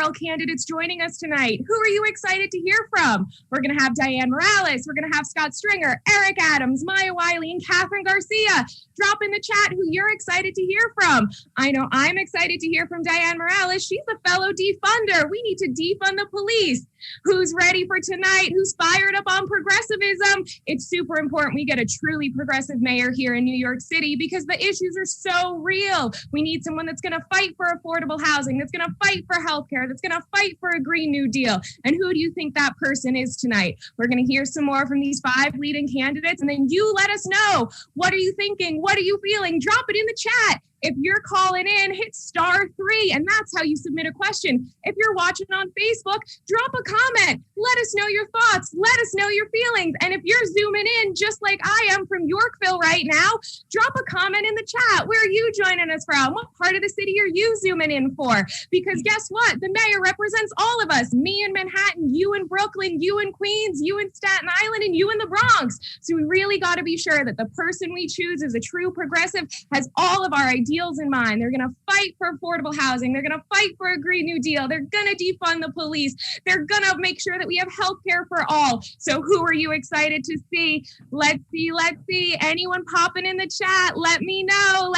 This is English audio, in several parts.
mayoral candidates joining us tonight. Who are you excited to hear from? We're going to have Diane Morales. We're going to have Scott Stringer, Eric Adams, Maya Wiley, and Catherine Garcia. Drop in the chat who you're excited to hear from. I know I'm excited to hear from Diane Morales. She's a fellow defunder. We need to defund the police. Who's ready for tonight? Who's fired up on progressivism? It's super important we get a truly progressive mayor here in New York City because the issues are so real. We need someone that's going to fight for affordable housing, that's going to fight for healthcare, that's going to fight for a Green New Deal. And who do you think that person is tonight? We're going to hear some more from these 5 leading candidates, and then you let us know. What are you thinking? What are you feeling? Drop it in the chat. If you're calling in, hit *3, and that's how you submit a question. If you're watching on Facebook, drop a comment. Let us know your thoughts. Let us know your feelings. And if you're zooming in, just like I am from Yorkville right now, drop a comment in the chat. Where are you joining us from? What part of the city are you zooming in for? Because guess what? The mayor represents all of us. Me in Manhattan, you in Brooklyn, you in Queens, you in Staten Island, and you in the Bronx. So we really got to be sure that the person we choose is a true progressive, has all of our ideals in mind. They're going to fight for affordable housing. They're going to fight for a Green New Deal. They're going to defund the police. They're going to make sure that we have health care for all. So who are you excited to see? Let's see. Anyone popping in the chat? Let me know.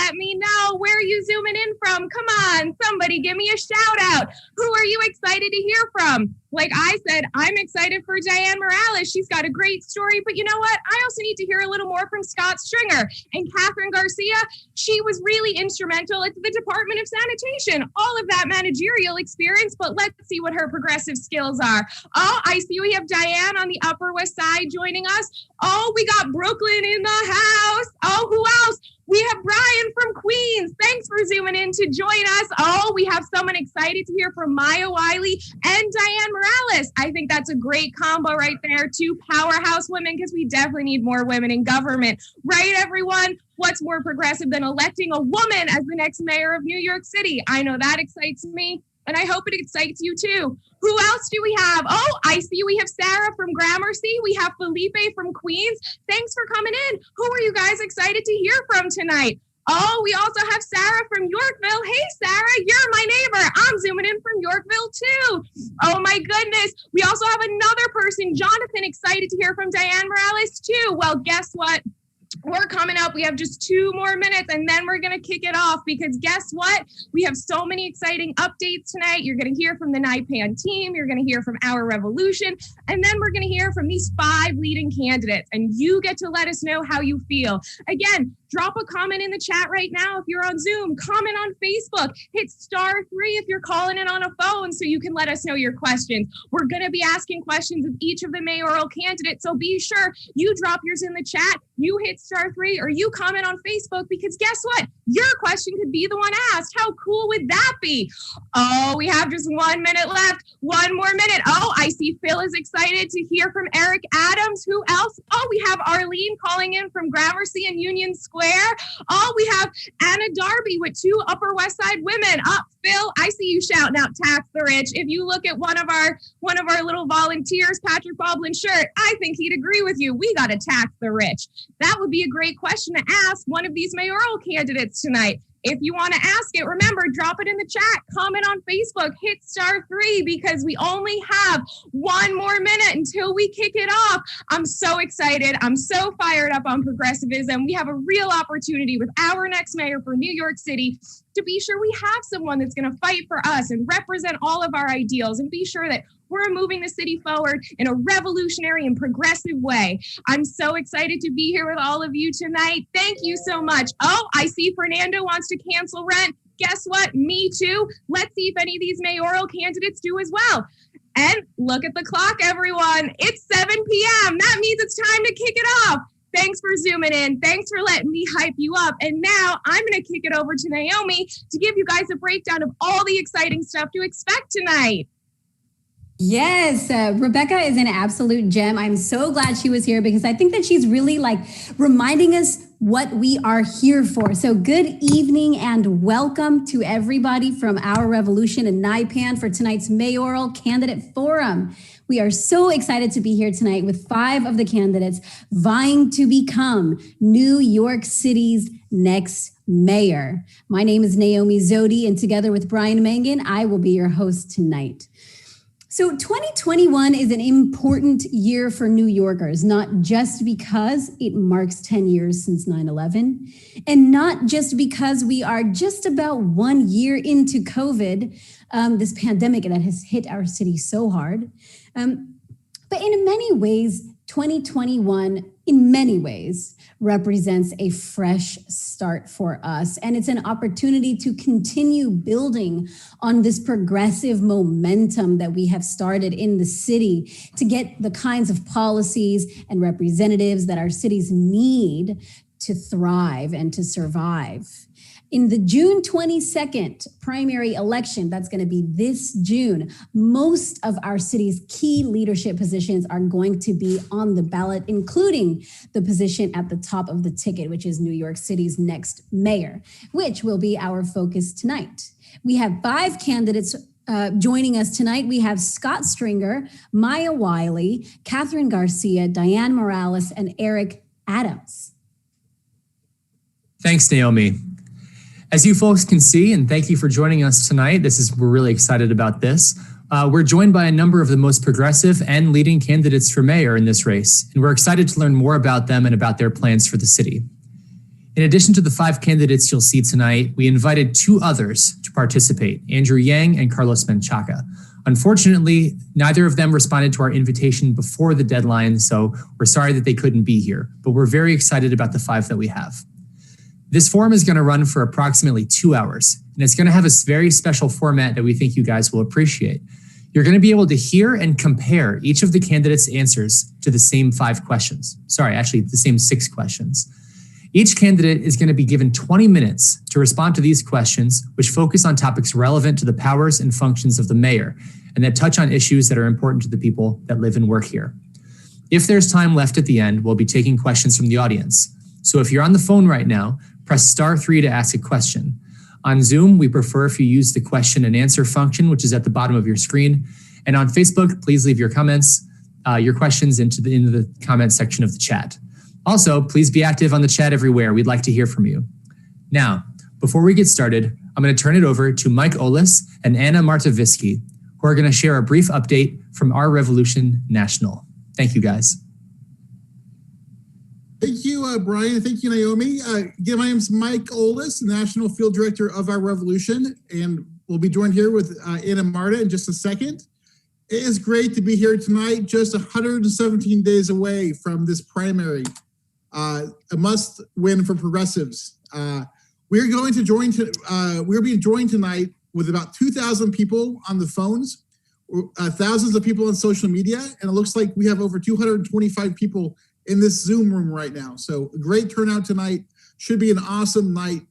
Where are you zooming in from? Come on, somebody give me a shout out. Who are you excited to hear from? Like I said, I'm excited for Diane Morales. She's got a great story, but you know what? I also need to hear a little more from Scott Stringer and Catherine Garcia. She was really instrumental at the Department of Sanitation, all of that managerial experience, but let's see what her progressive skills are. Oh, I see we have Diane on the Upper West Side joining us. Oh, we got Brooklyn in the house. Oh, who else? We have Brian from Queens. Thanks for zooming in to join us. Oh, we have someone excited to hear from Maya Wiley and Diane Morales. I think that's a great combo right there. 2 powerhouse women, because we definitely need more women in government. Right, everyone? What's more progressive than electing a woman as the next mayor of New York City? I know that excites me, and I hope it excites you too. Who else do we have? Oh, I see we have Sarah from Gramercy. We have Felipe from Queens. Thanks for coming in. Who are you guys excited to hear from tonight? Oh, we also have Sarah from Yorkville. Hey, Sarah, you're my neighbor. I'm zooming in from Yorkville too. Oh my goodness. We also have another person, Jonathan, excited to hear from Diane Morales too. Well, guess what? We're coming up. We have just 2 more minutes and then we're going to kick it off because guess what? We have so many exciting updates tonight. You're going to hear from the NIPAN team. You're going to hear from Our Revolution. And then we're going to hear from these 5 leading candidates and you get to let us know how you feel. Again, drop a comment in the chat right now if you're on Zoom. Comment on Facebook. Hit *3 if you're calling in on a phone so you can let us know your questions. We're going to be asking questions of each of the mayoral candidates, so be sure you drop yours in the chat, you hit *3, or you comment on Facebook because guess what? Your question could be the one asked. How cool would that be? Oh, we have just 1 minute left. 1 more minute. Oh, I see Phil is excited to hear from Eric Adams. Who else? Oh, we have Arlene calling in from Gramercy and Union Square. Oh, we have Anna Darby with 2 Upper West Side women. Phil, I see you shouting out tax the rich. If you look at one of our little volunteers, Patrick Boblin shirt, I think he'd agree with you. We got to tax the rich. That would be a great question to ask one of these mayoral candidates tonight. If you want to ask it, remember, drop it in the chat, comment on Facebook, hit *3 because we only have 1 more minute until we kick it off. I'm so excited. I'm so fired up on progressivism. We have a real opportunity with our next mayor for New York City to be sure we have someone that's going to fight for us and represent all of our ideals and be sure that we're moving the city forward in a revolutionary and progressive way. I'm so excited to be here with all of you tonight. Thank you so much. Oh, I see Fernando wants to cancel rent. Guess what? Me too. Let's see if any of these mayoral candidates do as well. And look at the clock, everyone. It's 7 p.m. That means it's time to kick it off. Thanks for zooming in. Thanks for letting me hype you up. And now I'm going to kick it over to Naomi to give you guys a breakdown of all the exciting stuff to expect tonight. Yes, Rebecca is an absolute gem. I'm so glad she was here because I think that she's really reminding us what we are here for. So good evening and welcome to everybody from Our Revolution and NIPAN for tonight's Mayoral Candidate Forum. We are so excited to be here tonight with 5 of the candidates vying to become New York City's next mayor. My name is Naomi Zodi, and together with Brian Mangan, I will be your host tonight. So 2021 is an important year for New Yorkers, not just because it marks 10 years since 9/11, and not just because we are just about 1 year into COVID, this pandemic that has hit our city so hard. But in many ways, 2021, in many ways, represents a fresh start for us. And it's an opportunity to continue building on this progressive momentum that we have started in the city to get the kinds of policies and representatives that our cities need to thrive and to survive. In the June 22nd primary election, that's going to be this June, most of our city's key leadership positions are going to be on the ballot, including the position at the top of the ticket, which is New York City's next mayor, which will be our focus tonight. We have 5 candidates joining us tonight. We have Scott Stringer, Maya Wiley, Catherine Garcia, Diane Morales, and Eric Adams. Thanks, Naomi. As you folks can see, and thank you for joining us tonight, we're really excited about this. We're joined by a number of the most progressive and leading candidates for mayor in this race, and we're excited to learn more about them and about their plans for the city. In addition to the 5 candidates you'll see tonight, we invited 2 others to participate, Andrew Yang and Carlos Menchaca. Unfortunately, neither of them responded to our invitation before the deadline, so we're sorry that they couldn't be here, but we're very excited about the 5 that we have. This forum is going to run for approximately 2 hours, and it's going to have a very special format that we think you guys will appreciate. You're going to be able to hear and compare each of the candidates' answers to the same 5 questions. Sorry, actually the same 6 questions. Each candidate is going to be given 20 minutes to respond to these questions, which focus on topics relevant to the powers and functions of the mayor, and that touch on issues that are important to the people that live and work here. If there's time left at the end, we'll be taking questions from the audience. So if you're on the phone right now, press *3 to ask a question. On Zoom, we prefer if you use the question and answer function, which is at the bottom of your screen. And on Facebook, please leave your comments, your questions into the comment section of the chat. Also, please be active on the chat everywhere. We'd like to hear from you. Now, before we get started, I'm going to turn it over to Mike Olis and Anna Martavisky, who are going to share a brief update from Our Revolution National. Thank you, guys. Thank you, Brian. Thank you, Naomi. Again, my name is Mike Olis, National Field Director of Our Revolution, and we'll be joined here with Anna Marta in just a second. It is great to be here tonight, just 117 days away from this primary, a must-win for progressives. We're being joined tonight with about 2,000 people on the phones, thousands of people on social media, and it looks like we have over 225 people in this Zoom room right now. So a great turnout tonight. Should be an awesome night.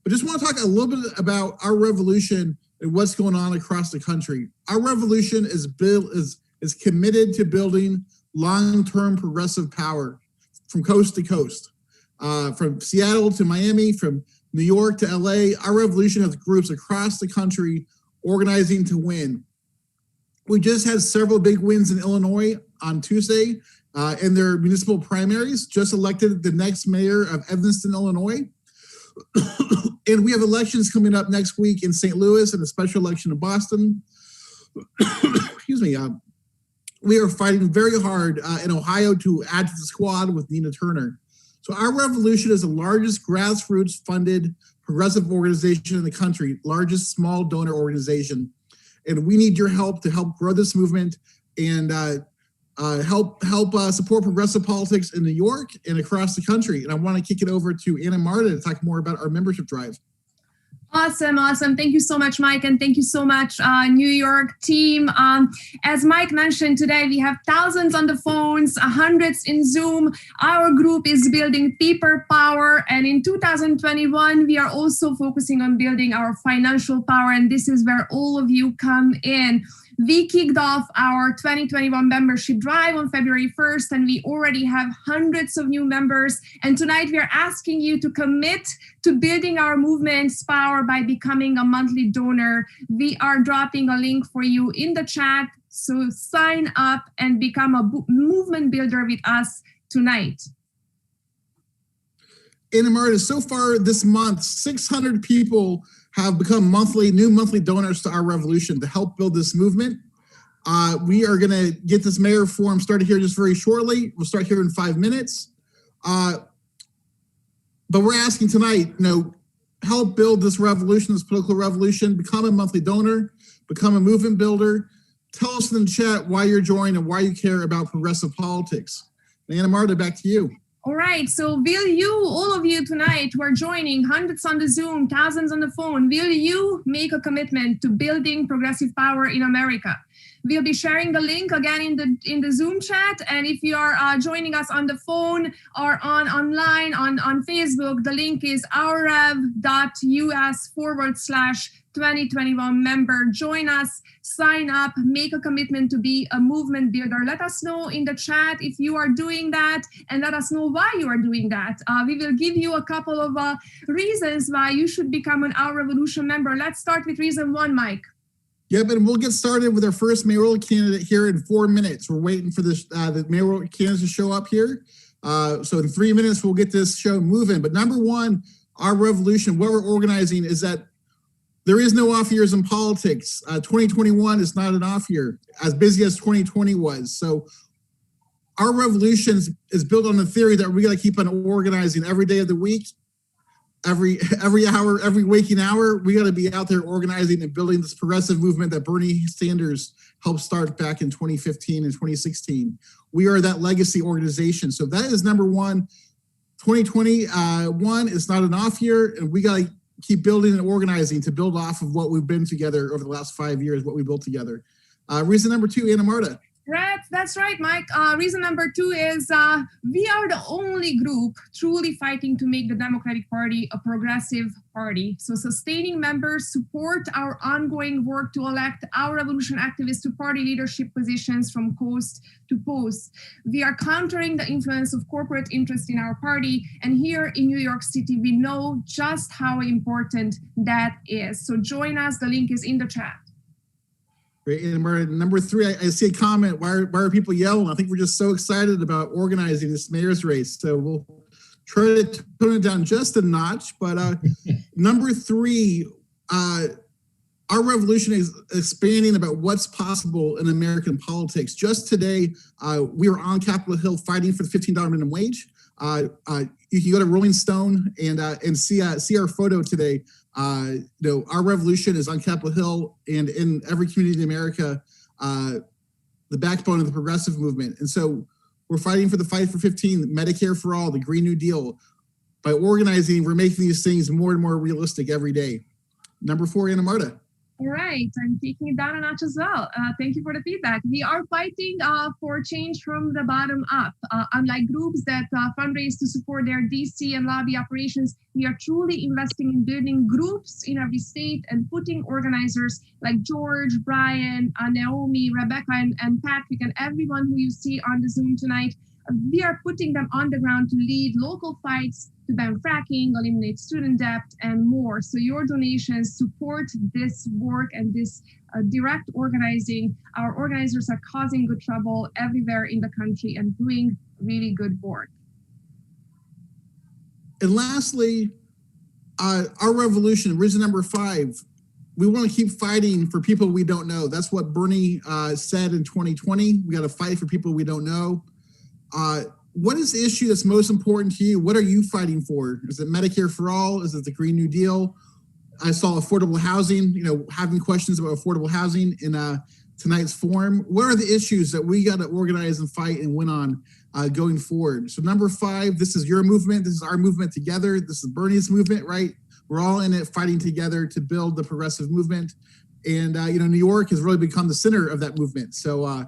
But just want to talk a little bit about Our Revolution and what's going on across the country. Our Revolution is committed to building long-term progressive power from coast to coast. From Seattle to Miami, from New York to LA, Our Revolution has groups across the country organizing to win. We just had several big wins in Illinois on Tuesday. In their municipal primaries, just elected the next mayor of Evanston, Illinois. And we have elections coming up next week in St. Louis and a special election in Boston. Excuse me. We are fighting very hard in Ohio to add to the squad with Nina Turner. So Our Revolution is the largest grassroots funded progressive organization in the country, largest small donor organization. And we need your help to help grow this movement and help support progressive politics in New York and across the country. And I want to kick it over to Anna Marta to talk more about our membership drive. Awesome. Thank you so much, Mike, and thank you so much, New York team. As Mike mentioned today, we have thousands on the phones, hundreds in Zoom. Our group is building people power, and in 2021, we are also focusing on building our financial power, and this is where all of you come in. We kicked off our 2021 membership drive on February 1st, and we already have hundreds of new members. And tonight we are asking you to commit to building our movement's power by becoming a monthly donor. We are dropping a link for you in the chat. So sign up and become a movement builder with us tonight. Anna Marta, so far this month, 600 people have become new monthly donors to our revolution to help build this movement. We are going to get this mayor forum started here just very shortly. We'll start here in 5 minutes. But we're asking tonight, help build this revolution, this political revolution, become a monthly donor, become a movement builder. Tell us in the chat why you're joining and why you care about progressive politics. Anna Marta, back to you. All right, so will you, all of you tonight who are joining, hundreds on the Zoom, thousands on the phone, will you make a commitment to building progressive power in America? We'll be sharing the link again in the Zoom chat, and if you are joining us on the phone or online on Facebook, the link is ourrev.us/2021 member. Join us, sign up, make a commitment to be a movement builder. Let us know in the chat if you are doing that, and let us know why you are doing that. We will give you a couple of reasons why you should become an Our Revolution member. Let's start with reason 1, Mike. Yep, and we'll get started with our first mayoral candidate here in 4 minutes. We're waiting for the mayoral candidates to show up here. So in 3 minutes, we'll get this show moving. But number one, our revolution, what we're organizing is that there is no off years in politics. 2021 is not an off year, as busy as 2020 was. So our revolution is built on the theory that we got to keep on organizing every day of the week. Every hour, every waking hour, we got to be out there organizing and building this progressive movement that Bernie Sanders helped start back in 2015 and 2016. We are that legacy organization. So that is number one. 2021 is not an off year, and we got to keep building and organizing to build off of what we've been together over the last 5 years, what we built together. Reason number 2, Anna Marta. That's right, Mike. Reason number 2 is we are the only group truly fighting to make the Democratic Party a progressive party. So sustaining members support our ongoing work to elect our revolution activists to party leadership positions from coast to coast. We are countering the influence of corporate interest in our party. And here in New York City, we know just how important that is. So join us. The link is in the chat. Great. And number 3, I see a comment. Why are people yelling? I think we're just so excited about organizing this mayor's race. So we'll try to tone it down just a notch. But number 3, our revolution is expanding about what's possible in American politics. Just today, we were on Capitol Hill fighting for the $15 minimum wage. You can go to Rolling Stone and see our photo today. Our revolution is on Capitol Hill and in every community in America, the backbone of the progressive movement. And so we're fighting for the Fight for 15, Medicare for all, the Green New Deal. By organizing, we're making these things more and more realistic every day. Number 4, Anna Marta. All right, I'm taking it down a notch as well. Thank you for the feedback. We are fighting for change from the bottom up. Unlike groups that fundraise to support their DC and lobby operations, we are truly investing in building groups in every state and putting organizers like George, Brian, Naomi, Rebecca, and Patrick, and everyone who you see on the Zoom tonight. We are putting them on the ground to lead local fights to ban fracking, eliminate student debt, and more. So your donations support this work and this direct organizing. Our organizers are causing good trouble everywhere in the country and doing really good work. And lastly, our revolution, reason number 5, we want to keep fighting for people we don't know. That's what Bernie said in 2020. We got to fight for people we don't know. What is the issue that's most important to you? What are you fighting for? Is it Medicare for all? Is it the Green New Deal? I saw affordable housing, having questions about affordable housing in tonight's forum. What are the issues that we got to organize and fight and win on going forward? So number 5, this is your movement. This is our movement together. This is Bernie's movement, right? We're all in it fighting together to build the progressive movement. And, New York has really become the center of that movement. So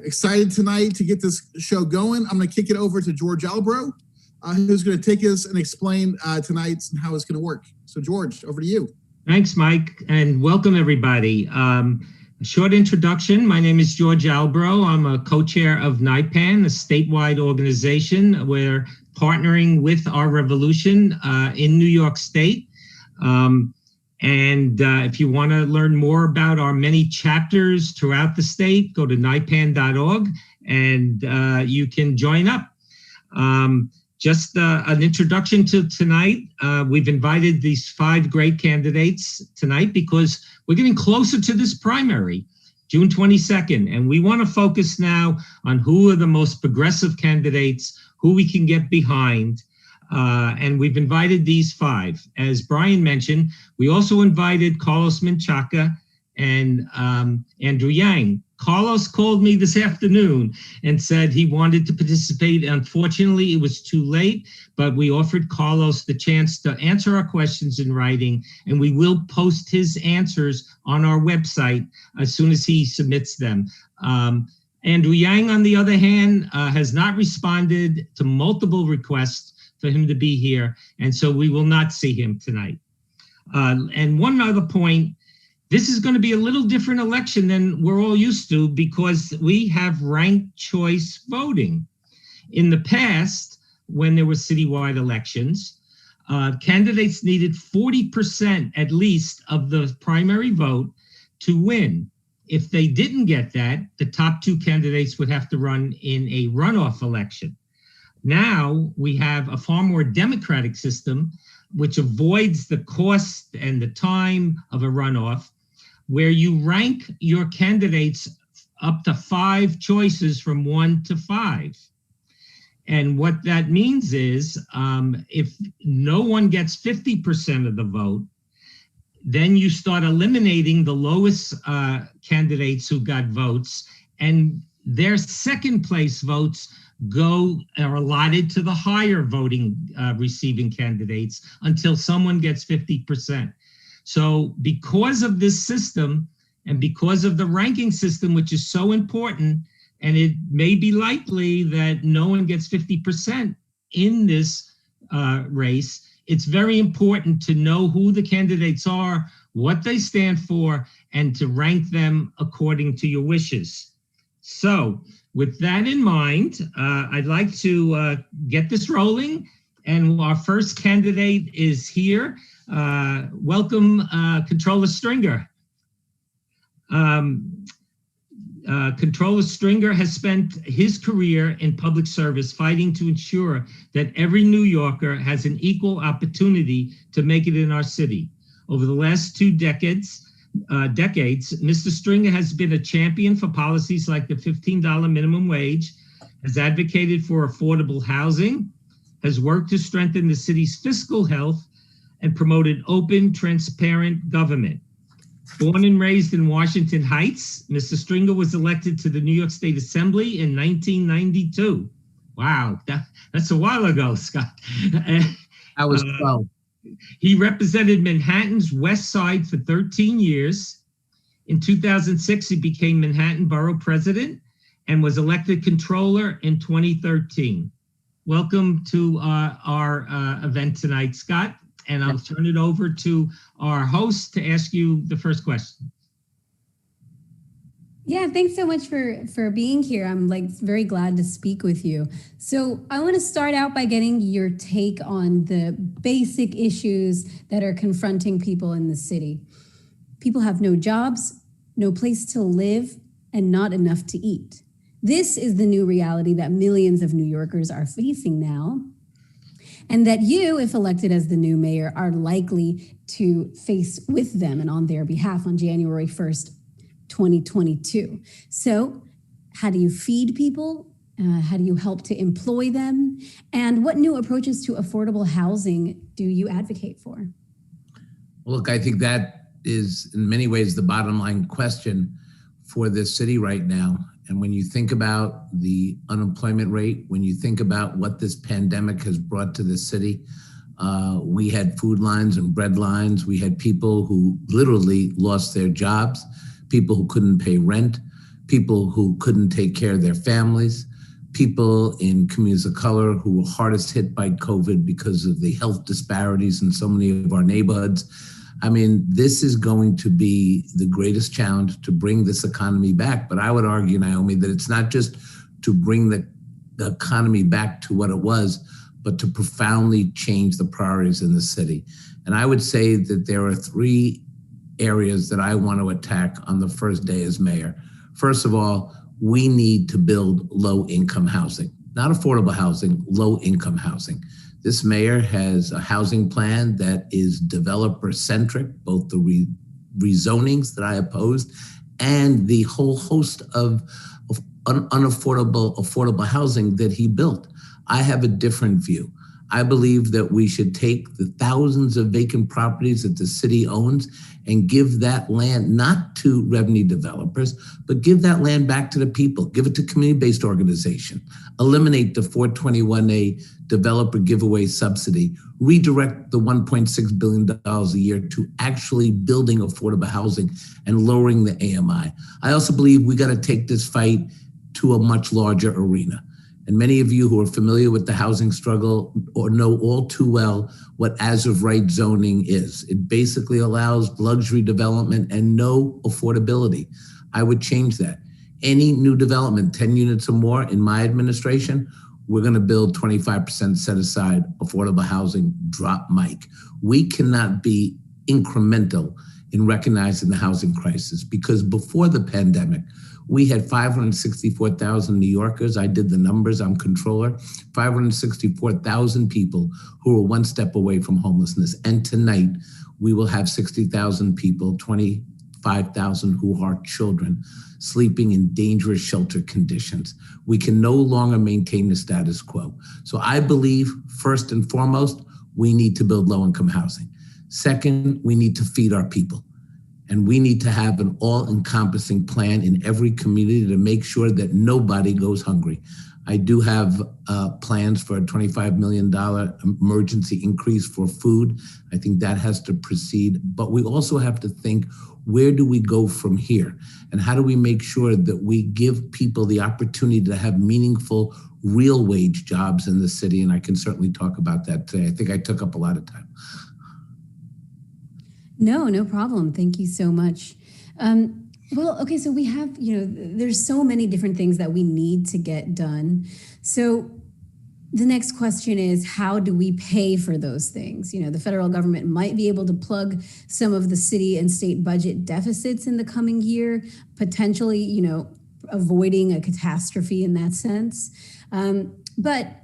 excited tonight to get this show going. I'm going to kick it over to George Albro, who's going to take us and explain tonight and how it's going to work. So George, over to you. Thanks, Mike, and welcome everybody. A short introduction. My name is George Albro. I'm a co-chair of NIPAN, a statewide organization. We're partnering with Our Revolution in New York State. If you want to learn more about our many chapters throughout the state, go to nipan.org and you can join up. Just an introduction to tonight. We've invited these 5 great candidates tonight because we're getting closer to this primary, June 22nd, and we want to focus now on who are the most progressive candidates, who we can get behind. And we've invited these 5. As Brian mentioned, we also invited Carlos Menchaca and Andrew Yang. Carlos called me this afternoon and said he wanted to participate. Unfortunately, it was too late, but we offered Carlos the chance to answer our questions in writing, and we will post his answers on our website as soon as he submits them. Andrew Yang, on the other hand, has not responded to multiple requests for him to be here, and so we will not see him tonight. And one other point, this is going to be a little different election than we're all used to because we have ranked choice voting. In the past, when there were citywide elections, candidates needed 40% at least of the primary vote to win. If they didn't get that, the top 2 candidates would have to run in a runoff election. Now we have a far more democratic system, which avoids the cost and the time of a runoff, where you rank your candidates up to 5 choices from 1 to 5. And what that means is if no one gets 50% of the vote, then you start eliminating the lowest candidates who got votes, and their second place votes are allotted to the higher voting receiving candidates until someone gets 50%. So because of this system and because of the ranking system, which is so important, and it may be likely that no one gets 50% in this race, it's very important to know who the candidates are, what they stand for, and to rank them according to your wishes. So with that in mind, I'd like to get this rolling, and our first candidate is here. Welcome, Controller Stringer. Controller Stringer has spent his career in public service fighting to ensure that every New Yorker has an equal opportunity to make it in our city. Over the last 2 decades, Mr. Stringer has been a champion for policies like the $15 minimum wage, has advocated for affordable housing, has worked to strengthen the city's fiscal health, and promoted open, transparent government. Born and raised in Washington Heights, Mr. Stringer was elected to the New York State Assembly in 1992. Wow, that's a while ago, Scott. I was 12. He represented Manhattan's West Side for 13 years. In 2006, he became Manhattan Borough President and was elected Controller in 2013. Welcome to our event tonight, Scott. And I'll turn it over to our host to ask you the first question. Yeah, thanks so much for being here. I'm very glad to speak with you. So I want to start out by getting your take on the basic issues that are confronting people in the city. People have no jobs, no place to live, and not enough to eat. This is the new reality that millions of New Yorkers are facing now, and that you, if elected as the new mayor, are likely to face with them and on their behalf on January 1st, 2022. So how do you feed people? How do you help to employ them? And what new approaches to affordable housing do you advocate for? Well, look, I think that is in many ways the bottom line question for this city right now. And when you think about the unemployment rate, when you think about what this pandemic has brought to the city, we had food lines and bread lines. We had people who literally lost their jobs, people who couldn't pay rent, people who couldn't take care of their families, people in communities of color who were hardest hit by COVID because of the health disparities in so many of our neighborhoods. I mean, this is going to be the greatest challenge to bring this economy back. But I would argue, Naomi, that it's not just to bring the economy back to what it was, but to profoundly change the priorities in the city. And I would say that there are three areas that I want to attack on the first day as mayor. First of all, we need to build low-income housing, not affordable housing, low-income housing. This mayor has a housing plan that is developer-centric, both the rezonings that I opposed and the whole host of affordable housing that he built. I have a different view. I believe that we should take the thousands of vacant properties that the city owns and give that land not to revenue developers, but give that land back to the people. Give it to community-based organization. Eliminate the 421A developer giveaway subsidy. Redirect the $1.6 billion a year to actually building affordable housing and lowering the AMI. I also believe we got to take this fight to a much larger arena. And many of you who are familiar with the housing struggle or know all too well what as of right zoning is. It basically allows luxury development and no affordability. I would change that. Any new development, 10 units or more in my administration, we're going to build 25% set aside affordable housing, drop mic. We cannot be incremental in recognizing the housing crisis, because before the pandemic, we had 564,000 New Yorkers. I did the numbers, I'm controller, 564,000 people who were one step away from homelessness. And tonight, we will have 60,000 people, 25,000 who are children, sleeping in dangerous shelter conditions. We can no longer maintain the status quo. So I believe, first and foremost, we need to build low-income housing. Second, we need to feed our people. And we need to have an all-encompassing plan in every community to make sure that nobody goes hungry. I do have plans for a $25 million emergency increase for food. I think that has to proceed. But we also have to think, where do we go from here? And how do we make sure that we give people the opportunity to have meaningful, real wage jobs in the city? And I can certainly talk about that today. I think I took up a lot of time. No problem. Thank you so much. Well, okay, so we have, there's so many different things that we need to get done. So the next question is, how do we pay for those things? The federal government might be able to plug some of the city and state budget deficits in the coming year, potentially, avoiding a catastrophe in that sense. But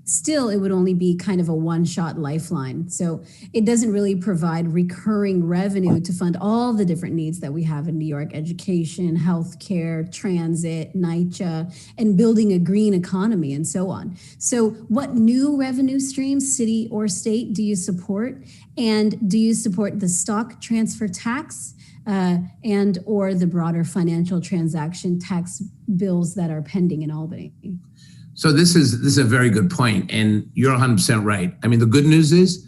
still, it would only be kind of a one-shot lifeline. So it doesn't really provide recurring revenue to fund all the different needs that we have in New York: education, healthcare, transit, NYCHA, and building a green economy, and so on. So what new revenue streams, city or state, do you support? And do you support the stock transfer tax and or the broader financial transaction tax bills that are pending in Albany? So this is a very good point, and you're 100% right. I mean, the good news is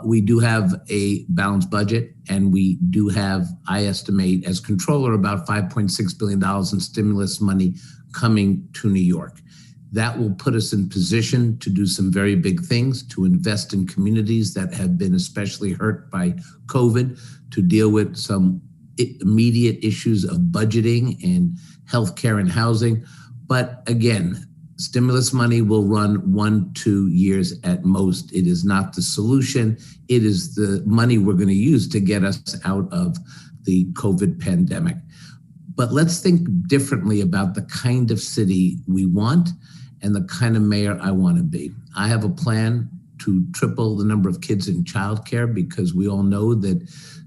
we do have a balanced budget, and we do have, I estimate, as controller, about $5.6 billion in stimulus money coming to New York. That will put us in position to do some very big things, to invest in communities that have been especially hurt by COVID, to deal with some immediate issues of budgeting and healthcare and housing. But again, stimulus money will run 1-2 years at most. It is not the solution. It is the money we're going to use to get us out of the COVID pandemic. But let's think differently about the kind of city we want and the kind of mayor I want to be. I have a plan to triple the number of kids in childcare, because we all know that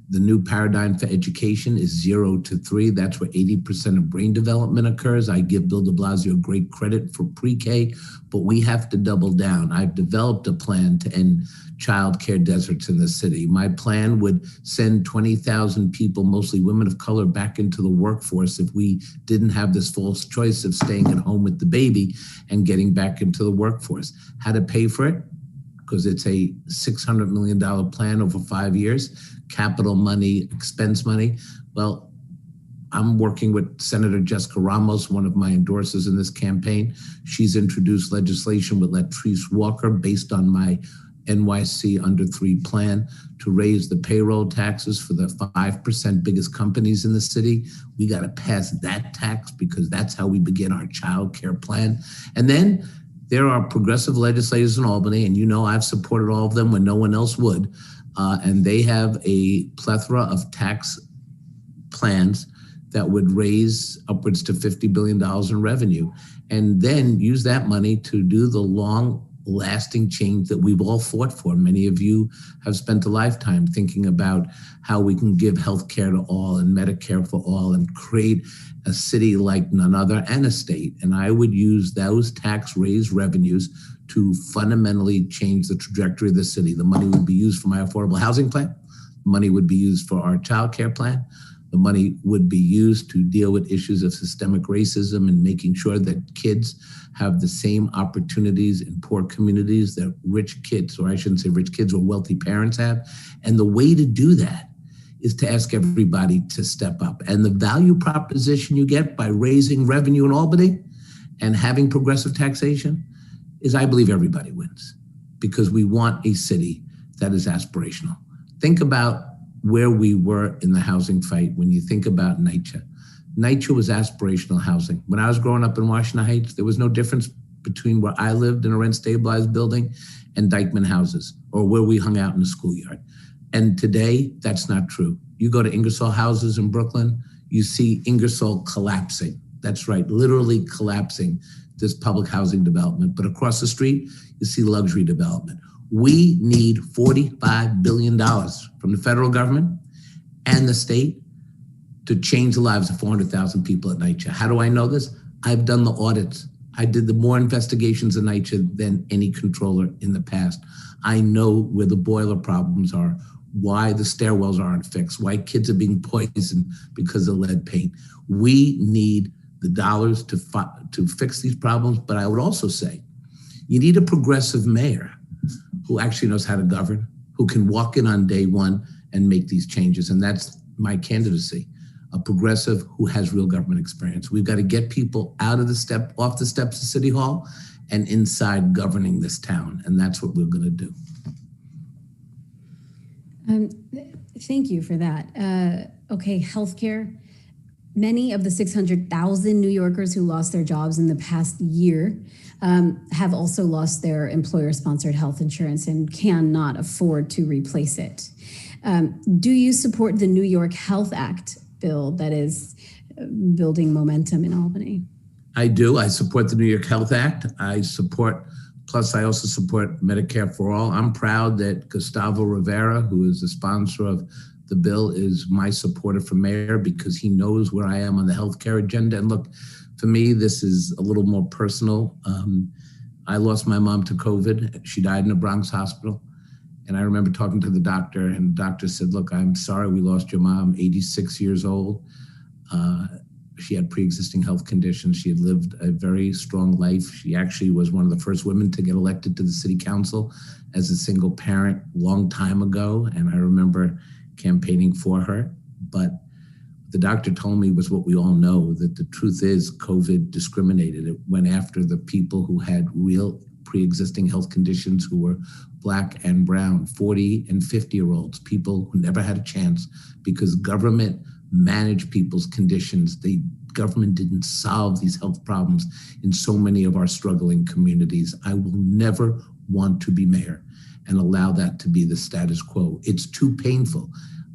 the new paradigm for education is 0 to 3. That's where 80% of brain development occurs. I give Bill de Blasio great credit for pre-K, but we have to double down. I've developed a plan to end childcare deserts in the city. My plan would send 20,000 people, mostly women of color, back into the workforce if we didn't have this false choice of staying at home with the baby and getting back into the workforce. How to pay for it? Because it's a $600 million plan over 5 years. Capital money, expense money. Well, I'm working with Senator Jessica Ramos, one of my endorsers in this campaign. She's introduced legislation with Latrice Walker based on my NYC under 3 plan to raise the payroll taxes for the 5% biggest companies in the city. We got to pass that tax because that's how we begin our child care plan. And then there are progressive legislators in Albany, and you know I've supported all of them when no one else would, and they have a plethora of tax plans that would raise upwards to $50 billion in revenue, and then use that money to do the long-lasting change that we've all fought for. Many of you have spent a lifetime thinking about how we can give health care to all and Medicare for all and create a city like none other and a state. And I would use those tax-raised revenues to fundamentally change the trajectory of the city. The money would be used for my affordable housing plan. The money would be used for our child care plan. The money would be used to deal with issues of systemic racism and making sure that kids have the same opportunities in poor communities that rich kids, or I shouldn't say rich kids, or wealthy parents have. And the way to do that is to ask everybody to step up. And the value proposition you get by raising revenue in Albany and having progressive taxation is, I believe, everybody wins, because we want a city that is aspirational. Think about where we were in the housing fight when you think about NYCHA. NYCHA was aspirational housing. When I was growing up in Washington Heights, there was no difference between where I lived in a rent-stabilized building and Dyckman houses, or where we hung out in the schoolyard. And today, that's not true. You go to Ingersoll houses in Brooklyn, you see Ingersoll collapsing. That's right, literally collapsing this public housing development. But across the street, you see luxury development. We need $45 billion from the federal government and the state to change the lives of 400,000 people at NYCHA. How do I know this? I've done the audits. I did the more investigations in NYCHA than any controller in the past. I know where the boiler problems are, why the stairwells aren't fixed, why kids are being poisoned because of lead paint. We need the dollars to fix these problems. But I would also say you need a progressive mayor who actually knows how to govern, who can walk in on day one and make these changes. And that's my candidacy, a progressive who has real government experience. We've got to get people off the steps of City Hall and inside governing this town. And that's what we're going to do. Thank you for that. Okay, healthcare. Many of the 600,000 New Yorkers who lost their jobs in the past year have also lost their employer-sponsored health insurance and cannot afford to replace it. Do you support the New York Health Act bill that is building momentum in Albany? I do. I support the New York Health Act. Plus I also support Medicare for All. I'm proud that Gustavo Rivera, who is the sponsor of the bill, is my supporter for mayor because he knows where I am on the healthcare agenda. And look, for me, this is a little more personal. I lost my mom to COVID. She died in a Bronx hospital. And I remember talking to the doctor, and the doctor said, look, I'm sorry we lost your mom, 86 years old. She had pre-existing health conditions. She had lived a very strong life. She actually was one of the first women to get elected to the city council as a single parent long time ago. And I remember campaigning for her. But the doctor told me was what we all know, that the truth is COVID discriminated. It went after the people who had real pre-existing health conditions, who were Black and brown, 40 and 50-year-olds, people who never had a chance because government managed people's conditions. The government didn't solve these health problems in so many of our struggling communities. I will never want to be mayor and allow that to be the status quo. It's too painful.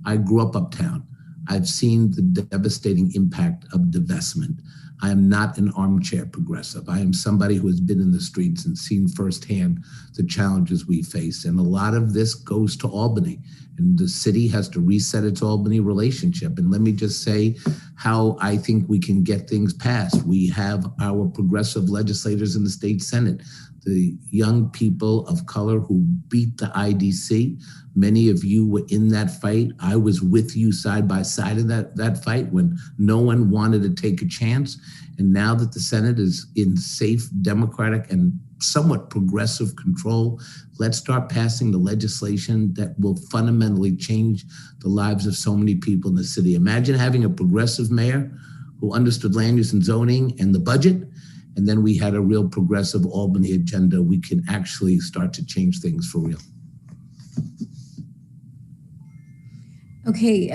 I grew up uptown. I've seen the devastating impact of divestment. I am not an armchair progressive. I am somebody who has been in the streets and seen firsthand the challenges we face. And a lot of this goes to Albany, and the city has to reset its Albany relationship. And let me just say how I think we can get things passed. We have our progressive legislators in the state Senate, the young people of color who beat the IDC. Many of you were in that fight. I was with you side by side in that fight when no one wanted to take a chance. And now that the Senate is in safe, democratic, and somewhat progressive control, let's start passing the legislation that will fundamentally change the lives of so many people in the city. Imagine having a progressive mayor who understood land use and zoning and the budget, and then we had a real progressive Albany agenda. We can actually start to change things for real. Okay,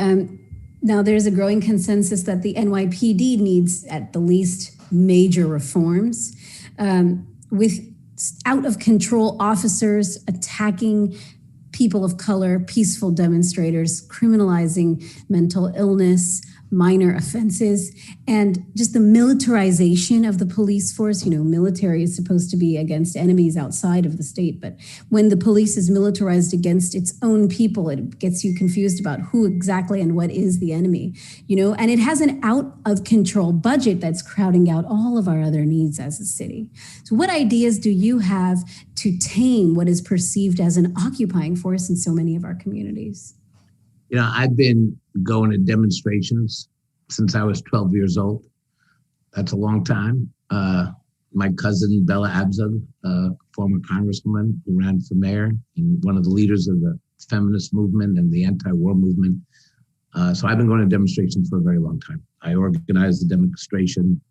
now there's a growing consensus that the NYPD needs at the least major reforms. With out of control officers attacking people of color, peaceful demonstrators, criminalizing mental illness, minor offenses, and just the militarization of the police force. You know, military is supposed to be against enemies outside of the state, but when the police is militarized against its own people, it gets you confused about who exactly and what is the enemy, you know, and it has an out of control budget that's crowding out all of our other needs as a city. So what ideas do you have to tame what is perceived as an occupying force in so many of our communities? You know, I've been going to demonstrations since I was 12 years old. That's a long time. My cousin, Bella Abzug, former congresswoman who ran for mayor and one of the leaders of the feminist movement and the anti-war movement. So I've been going to demonstrations for a very long time. I organized a demonstration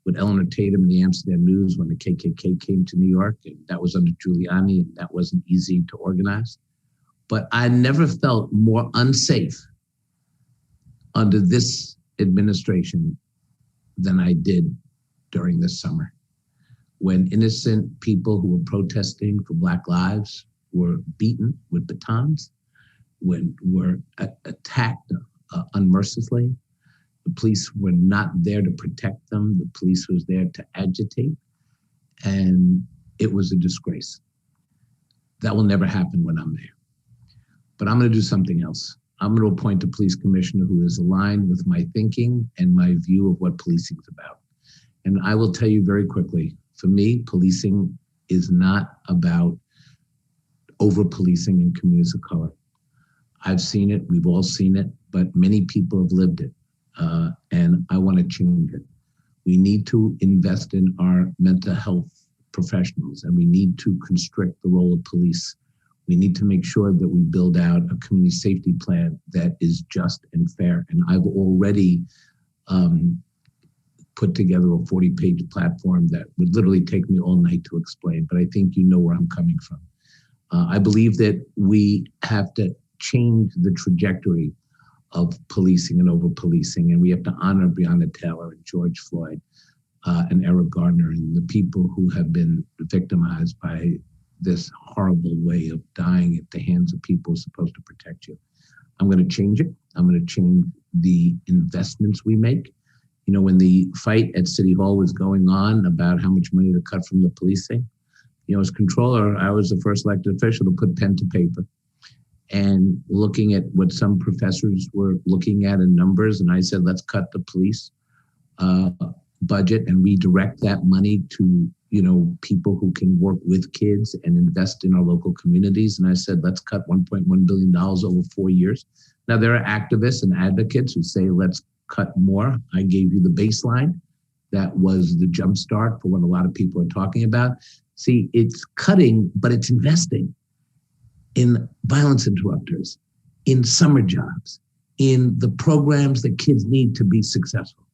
with Eleanor Tatum in the Amsterdam News when the KKK came to New York, and that was under Giuliani, and that wasn't easy to organize. But I never felt more unsafe under this administration than I did during this summer, when innocent people who were protesting for Black lives were beaten with batons, when were attacked unmercifully. The police were not there to protect them. The police was there to agitate, and it was a disgrace. That will never happen when I'm there. But I'm going to do something else. I'm going to appoint a police commissioner who is aligned with my thinking and my view of what policing is about. And I will tell you very quickly, for me, policing is not about over-policing in communities of color. I've seen it, we've all seen it, but many people have lived it. And I want to change it. We need to invest in our mental health professionals, and we need to constrict the role of police. We need to make sure that we build out a community safety plan that is just and fair. And I've already put together a 40-page platform that would literally take me all night to explain, but I think you know where I'm coming from. I believe that we have to change the trajectory of policing and over-policing, and we have to honor Breonna Taylor and George Floyd and Eric Garner and the people who have been victimized by this horrible way of dying at the hands of people who are supposed to protect you. I'm going to change it. I'm going to change the investments we make. You know, when the fight at City Hall was going on about how much money to cut from the policing, you know, as controller, I was the first elected official to put pen to paper and looking at what some professors were looking at in numbers. And I said, let's cut the police budget and redirect that money to, you know, people who can work with kids and invest in our local communities. And I said, let's cut $1.1 billion over 4 years. Now, there are activists and advocates who say, let's cut more. I gave you the baseline. That was the jumpstart for what a lot of people are talking about. See, it's cutting, but it's investing in violence interrupters, in summer jobs, in the programs that kids need to be successful.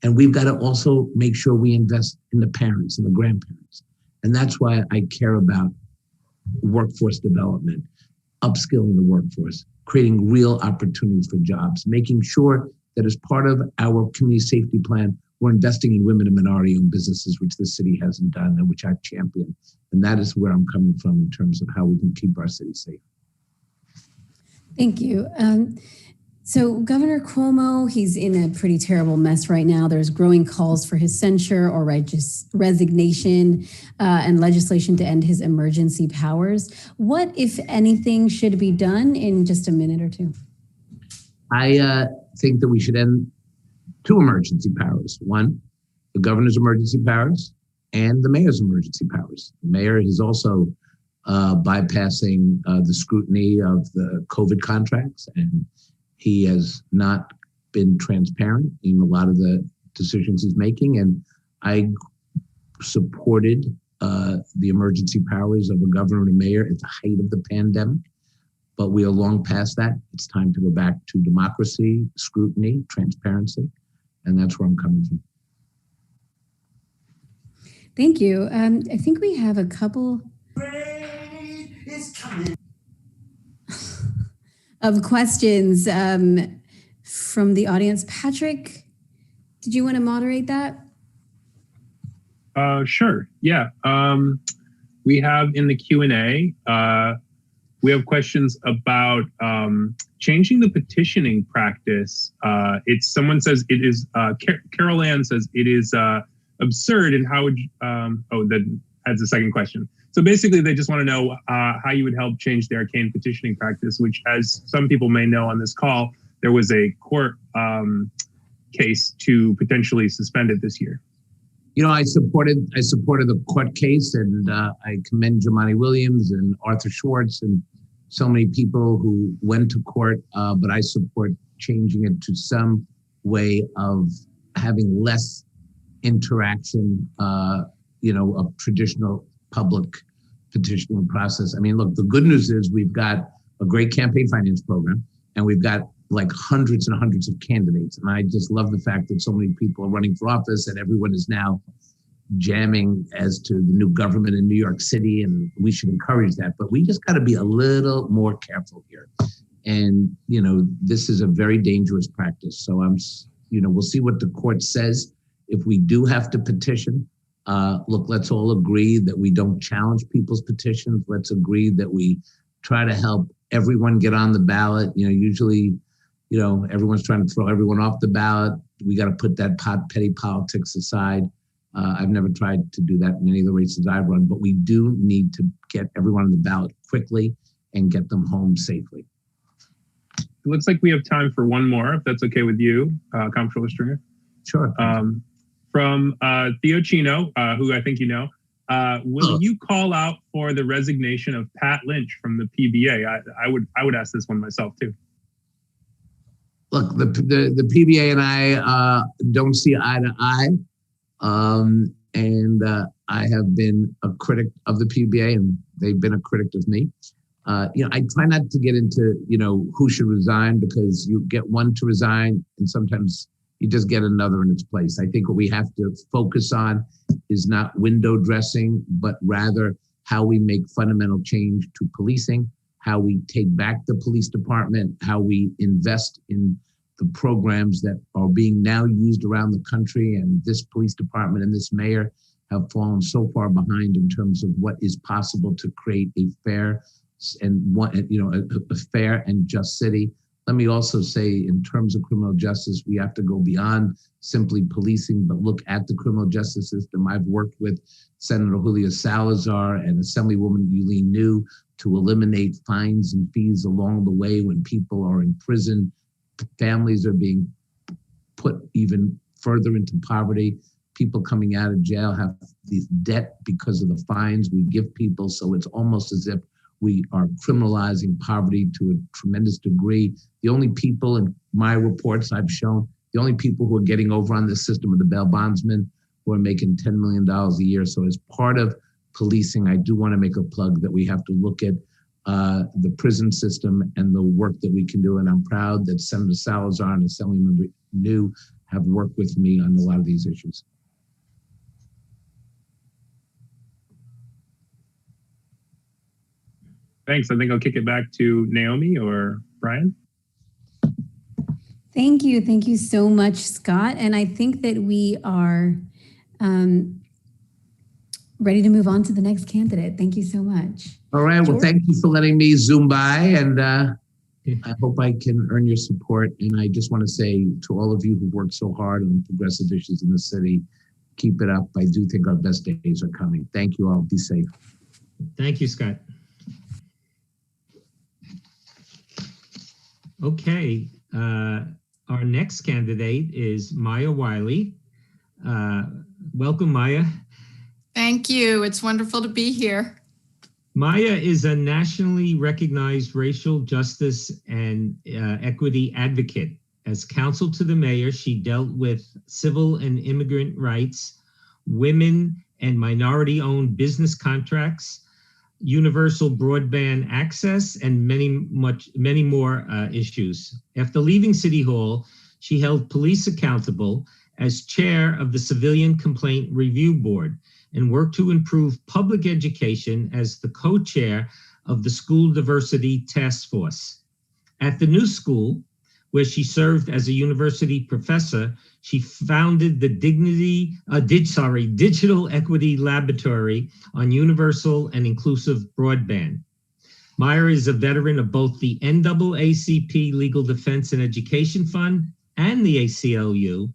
And we've got to also make sure we invest in the parents and the grandparents. And that's why I care about workforce development, upskilling the workforce, creating real opportunities for jobs, making sure that as part of our community safety plan, we're investing in women and minority-owned businesses, which this city hasn't done and which I've championed. And that is where I'm coming from in terms of how we can keep our city safe. Thank you. So Governor Cuomo, he's in a pretty terrible mess right now. There's growing calls for his censure or resignation and legislation to end his emergency powers. What, if anything, should be done in just a minute or two? I think that we should end two emergency powers. One, the governor's emergency powers and the mayor's emergency powers. The mayor is also bypassing the scrutiny of the COVID contracts, and he has not been transparent in a lot of the decisions he's making. And I supported the emergency powers of a governor and a mayor at the height of the pandemic, but we are long past that. It's time to go back to democracy, scrutiny, transparency, and that's where I'm coming from. Thank you. I think we have a couple. of questions from the audience. Patrick, did you want to moderate that? Sure. Yeah. We have in the Q&A, we have questions about changing the petitioning practice. Someone says it is, Carol Ann says it is absurd, and how would you, that adds a second question. So basically they just want to know how you would help change the arcane petitioning practice, which, as some people may know on this call, there was a court case to potentially suspend it this year. You know, I supported the court case, and I commend Jemani Williams and Arthur Schwartz and so many people who went to court, but I support changing it to some way of having less interaction, of traditional public petitioning process. I mean, look, the good news is we've got a great campaign finance program, and we've got like hundreds and hundreds of candidates. And I just love the fact that so many people are running for office, and everyone is now jamming as to the new government in New York City, and we should encourage that. But we just got to be a little more careful here. And, this is a very dangerous practice. So we'll see what the court says. If we do have to petition, look, let's all agree that we don't challenge people's petitions. Let's agree that we try to help everyone get on the ballot. Usually, everyone's trying to throw everyone off the ballot. We got to put that petty politics aside. I've never tried to do that in any of the races I've run, but we do need to get everyone on the ballot quickly and get them home safely. It looks like we have time for one more, if that's okay with you, Comptroller Stringer. Sure. From Theo Chino, who I think you know, will you call out for the resignation of Pat Lynch from the PBA? I would ask this one myself too. Look, the PBA and I don't see eye to eye. I have been a critic of the PBA, and they've been a critic of me. I try not to get into, who should resign, because you get one to resign and sometimes you just get another in its place. I think what we have to focus on is not window dressing, but rather how we make fundamental change to policing, how we take back the police department, how we invest in the programs that are being now used around the country. And this police department and this mayor have fallen so far behind in terms of what is possible to create a fair and a fair and just city. Let me also say, in terms of criminal justice, we have to go beyond simply policing, but look at the criminal justice system. I've worked with Senator Julio Salazar and Assemblywoman Yulene New to eliminate fines and fees along the way when people are in prison. Families are being put even further into poverty. People coming out of jail have this debt because of the fines we give people. So it's almost as if we are criminalizing poverty to a tremendous degree. The only people in my reports I've shown, the only people who are getting over on this system are the bail bondsmen who are making $10 million a year. So as part of policing, I do want to make a plug that we have to look at the prison system and the work that we can do. And I'm proud that Senator Salazar and Assemblymember New have worked with me on a lot of these issues. Thanks. I think I'll kick it back to Naomi or Brian. Thank you. Thank you so much, Scott. And I think that we are ready to move on to the next candidate. Thank you so much. All right. Well, thank you for letting me zoom by, and I hope I can earn your support. And I just want to say to all of you who've worked so hard on progressive issues in the city, keep it up. I do think our best days are coming. Thank you all. Be safe. Thank you, Scott. Okay. Our next candidate is Maya Wiley. Welcome, Maya. Thank you. It's wonderful to be here. Maya is a nationally recognized racial justice and equity advocate. As counsel to the mayor, she dealt with civil and immigrant rights, women and minority-owned business contracts, universal broadband access, and many more issues. After leaving City Hall, she held police accountable as chair of the Civilian Complaint Review Board and worked to improve public education as the co-chair of the School Diversity Task Force. At the New School, where she served as a university professor, she founded the Digital Equity Laboratory on Universal and Inclusive Broadband. Maya is a veteran of both the NAACP Legal Defense and Education Fund and the ACLU,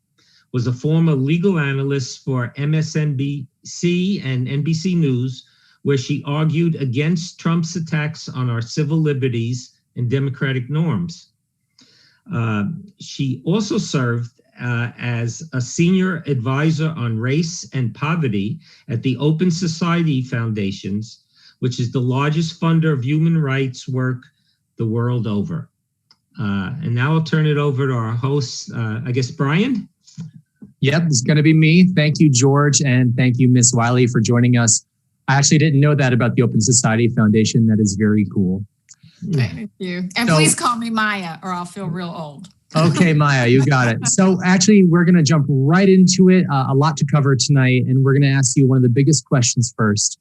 was a former legal analyst for MSNBC and NBC News, where she argued against Trump's attacks on our civil liberties and democratic norms. She also served as a senior advisor on race and poverty at the Open Society Foundations, which is the largest funder of human rights work the world over. And now I'll turn it over to our host, I guess, Brian? Yep, it's going to be me. Thank you, George, and thank you, Miss Wiley, for joining us. I actually didn't know that about the Open Society Foundation. That is very cool. Thank you. And please call me Maya or I'll feel real old. Okay, Maya, you got it. So actually, we're going to jump right into it. A lot to cover tonight, and we're going to ask you one of the biggest questions first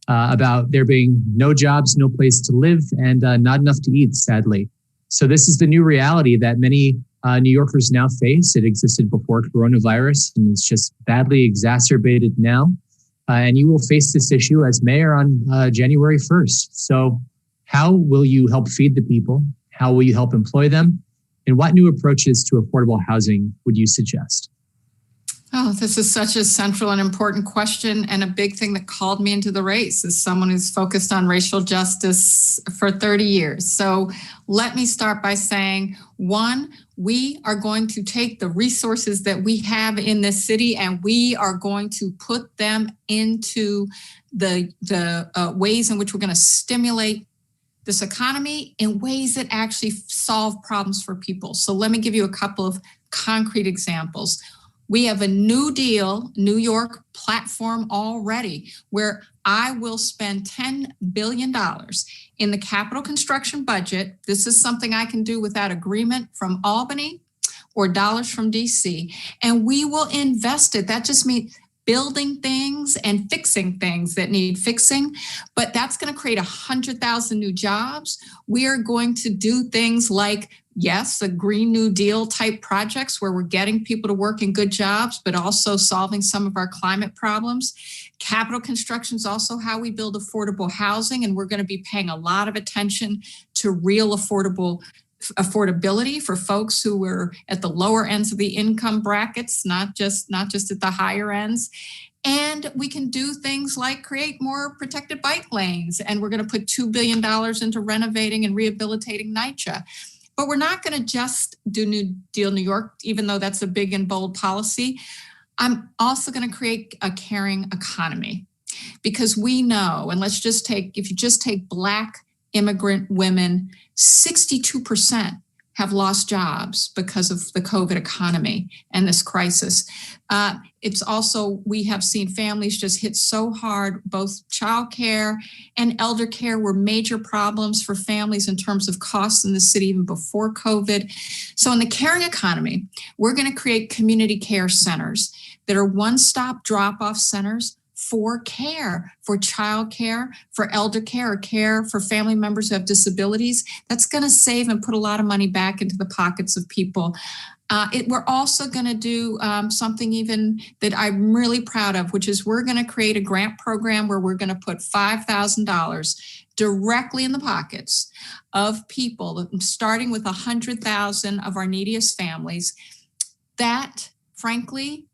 about there being no jobs, no place to live, and not enough to eat, sadly. So this is the new reality that many New Yorkers now face. It existed before coronavirus, and it's just badly exacerbated now. And you will face this issue as mayor on January 1st. So how will you help feed the people? How will you help employ them? And what new approaches to affordable housing would you suggest? Oh, this is such a central and important question, and a big thing that called me into the race as someone who's focused on racial justice for 30 years. So let me start by saying, one, we are going to take the resources that we have in this city and we are going to put them into the ways in which we're going to stimulate this economy in ways that actually solve problems for people. So let me give you a couple of concrete examples. We have a New Deal, New York platform already where I will spend $10 billion in the capital construction budget. This is something I can do without agreement from Albany or dollars from DC. And we will invest it. That just means building things and fixing things that need fixing, but that's going to create 100,000 new jobs. We are going to do things like, yes, the Green New Deal type projects where we're getting people to work in good jobs, but also solving some of our climate problems. Capital construction is also how we build affordable housing, and we're going to be paying a lot of attention to real affordability for folks who are at the lower ends of the income brackets, not just at the higher ends. And we can do things like create more protected bike lanes. And we're going to put $2 billion into renovating and rehabilitating NYCHA. But we're not going to just do New Deal New York, even though that's a big and bold policy. I'm also going to create a caring economy because we know, and if you just take Black immigrant women, 62% have lost jobs because of the COVID economy and this crisis. It's also, we have seen families just hit so hard, both childcare and elder care were major problems for families in terms of costs in the city even before COVID. So in the caring economy, we're going to create community care centers that are one-stop drop-off centers for care, for child care, for elder care, or care for family members who have disabilities. That's going to save and put a lot of money back into the pockets of people. We're also going to do something even that I'm really proud of, which is we're going to create a grant program where we're going to put $5,000 directly in the pockets of people, starting with 100,000 of our neediest families that, frankly,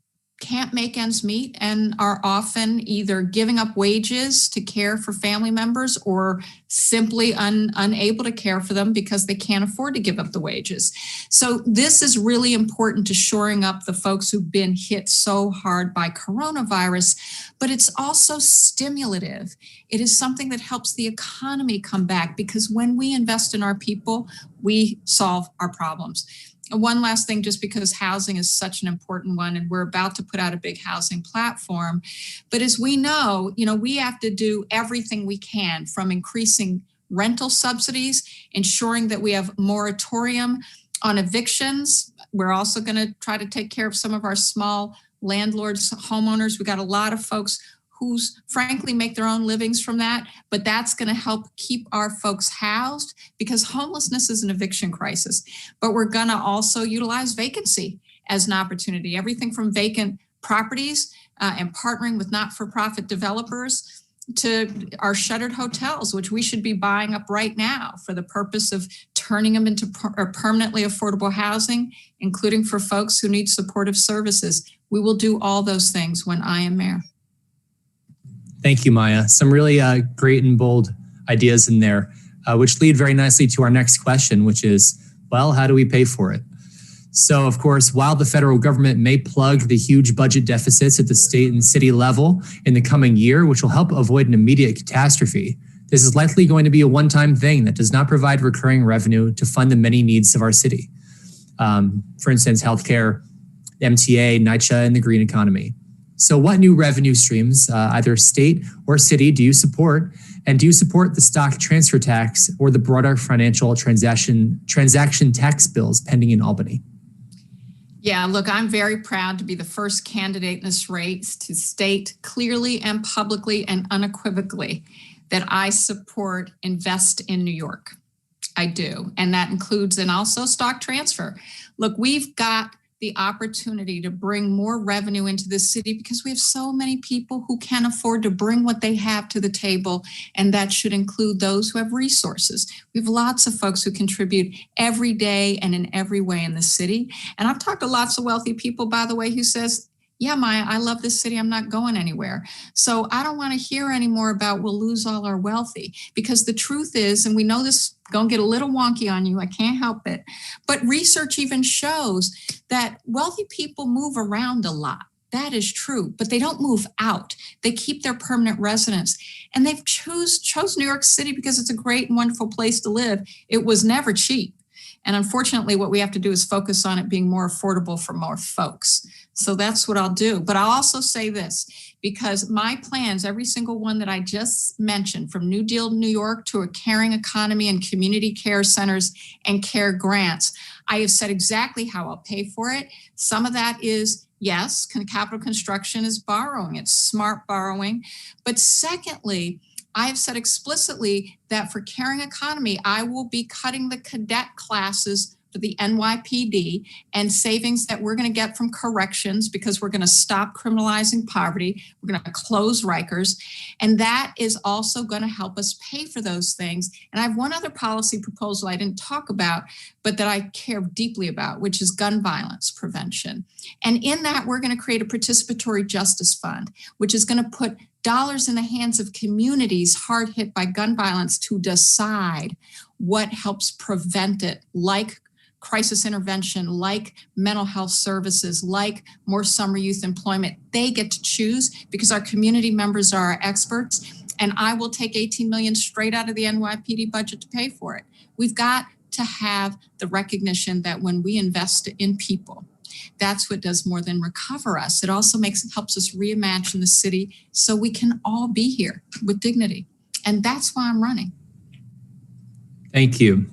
can't make ends meet and are often either giving up wages to care for family members or simply unable to care for them because they can't afford to give up the wages. So this is really important to shoring up the folks who've been hit so hard by coronavirus, but it's also stimulative. It is something that helps the economy come back because when we invest in our people, we solve our problems. One last thing, just because housing is such an important one, and we're about to put out a big housing platform. But as we know, we have to do everything we can, from increasing rental subsidies, ensuring that we have moratorium on evictions. We're also going to try to take care of some of our small landlords, homeowners. We got a lot of folks who's frankly make their own livings from that, but that's going to help keep our folks housed because homelessness is an eviction crisis. But we're going to also utilize vacancy as an opportunity, everything from vacant properties and partnering with not-for-profit developers to our shuttered hotels, which we should be buying up right now for the purpose of turning them into permanently affordable housing, including for folks who need supportive services. We will do all those things when I am mayor. Thank you, Maya. Some really great and bold ideas in there, which lead very nicely to our next question, which is, well, how do we pay for it? So, of course, while the federal government may plug the huge budget deficits at the state and city level in the coming year, which will help avoid an immediate catastrophe, this is likely going to be a one-time thing that does not provide recurring revenue to fund the many needs of our city. For instance, healthcare, MTA, NYCHA, and the green economy. So what new revenue streams, either state or city, do you support? And do you support the stock transfer tax or the broader financial transaction tax bills pending in Albany? Yeah, look, I'm very proud to be the first candidate in this race to state clearly and publicly and unequivocally that I support Invest in New York. I do. And that includes and also stock transfer. Look, we've got the opportunity to bring more revenue into the city because we have so many people who can afford to bring what they have to the table, and that should include those who have resources. We have lots of folks who contribute every day and in every way in the city. And I've talked to lots of wealthy people, by the way, who says, yeah, Maya, I love this city. I'm not going anywhere. So I don't want to hear anymore about we'll lose all our wealthy, because the truth is, and we know this going to get a little wonky on you, I can't help it, but research even shows that wealthy people move around a lot. That is true, but they don't move out. They keep their permanent residence, and they've chose New York City because it's a great and wonderful place to live. It was never cheap. And unfortunately, what we have to do is focus on it being more affordable for more folks. So that's what I'll do. But I'll also say this, because my plans, every single one that I just mentioned, from New Deal New York to a caring economy and community care centers and care grants, I have said exactly how I'll pay for it. Some of that is, yes, capital construction is borrowing. It's smart borrowing. But secondly, I have said explicitly that for caring economy, I will be cutting the cadet classes for the NYPD and savings that we're going to get from corrections because we're going to stop criminalizing poverty. We're going to close Rikers. And that is also going to help us pay for those things. And I have one other policy proposal I didn't talk about, but that I care deeply about, which is gun violence prevention. And in that, we're going to create a participatory justice fund, which is going to put dollars in the hands of communities hard hit by gun violence to decide what helps prevent it, like crisis intervention, like mental health services, like more summer youth employment. They get to choose because our community members are our experts. And I will take $18 million straight out of the NYPD budget to pay for it. We've got to have the recognition that when we invest in people, that's what does more than recover us. It also helps us reimagine the city so we can all be here with dignity. And that's why I'm running. Thank you.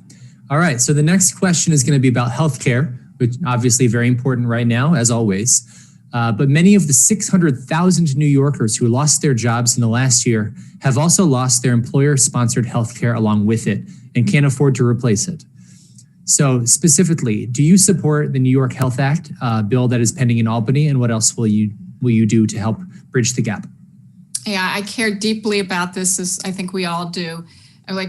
All right, so the next question is going to be about healthcare, which obviously very important right now, as always. But many of the 600,000 New Yorkers who lost their jobs in the last year have also lost their employer-sponsored healthcare along with it and can't afford to replace it. So specifically, do you support the New York Health Act bill that is pending in Albany, and what else will you do to help bridge the gap? Yeah, I care deeply about this, as I think we all do.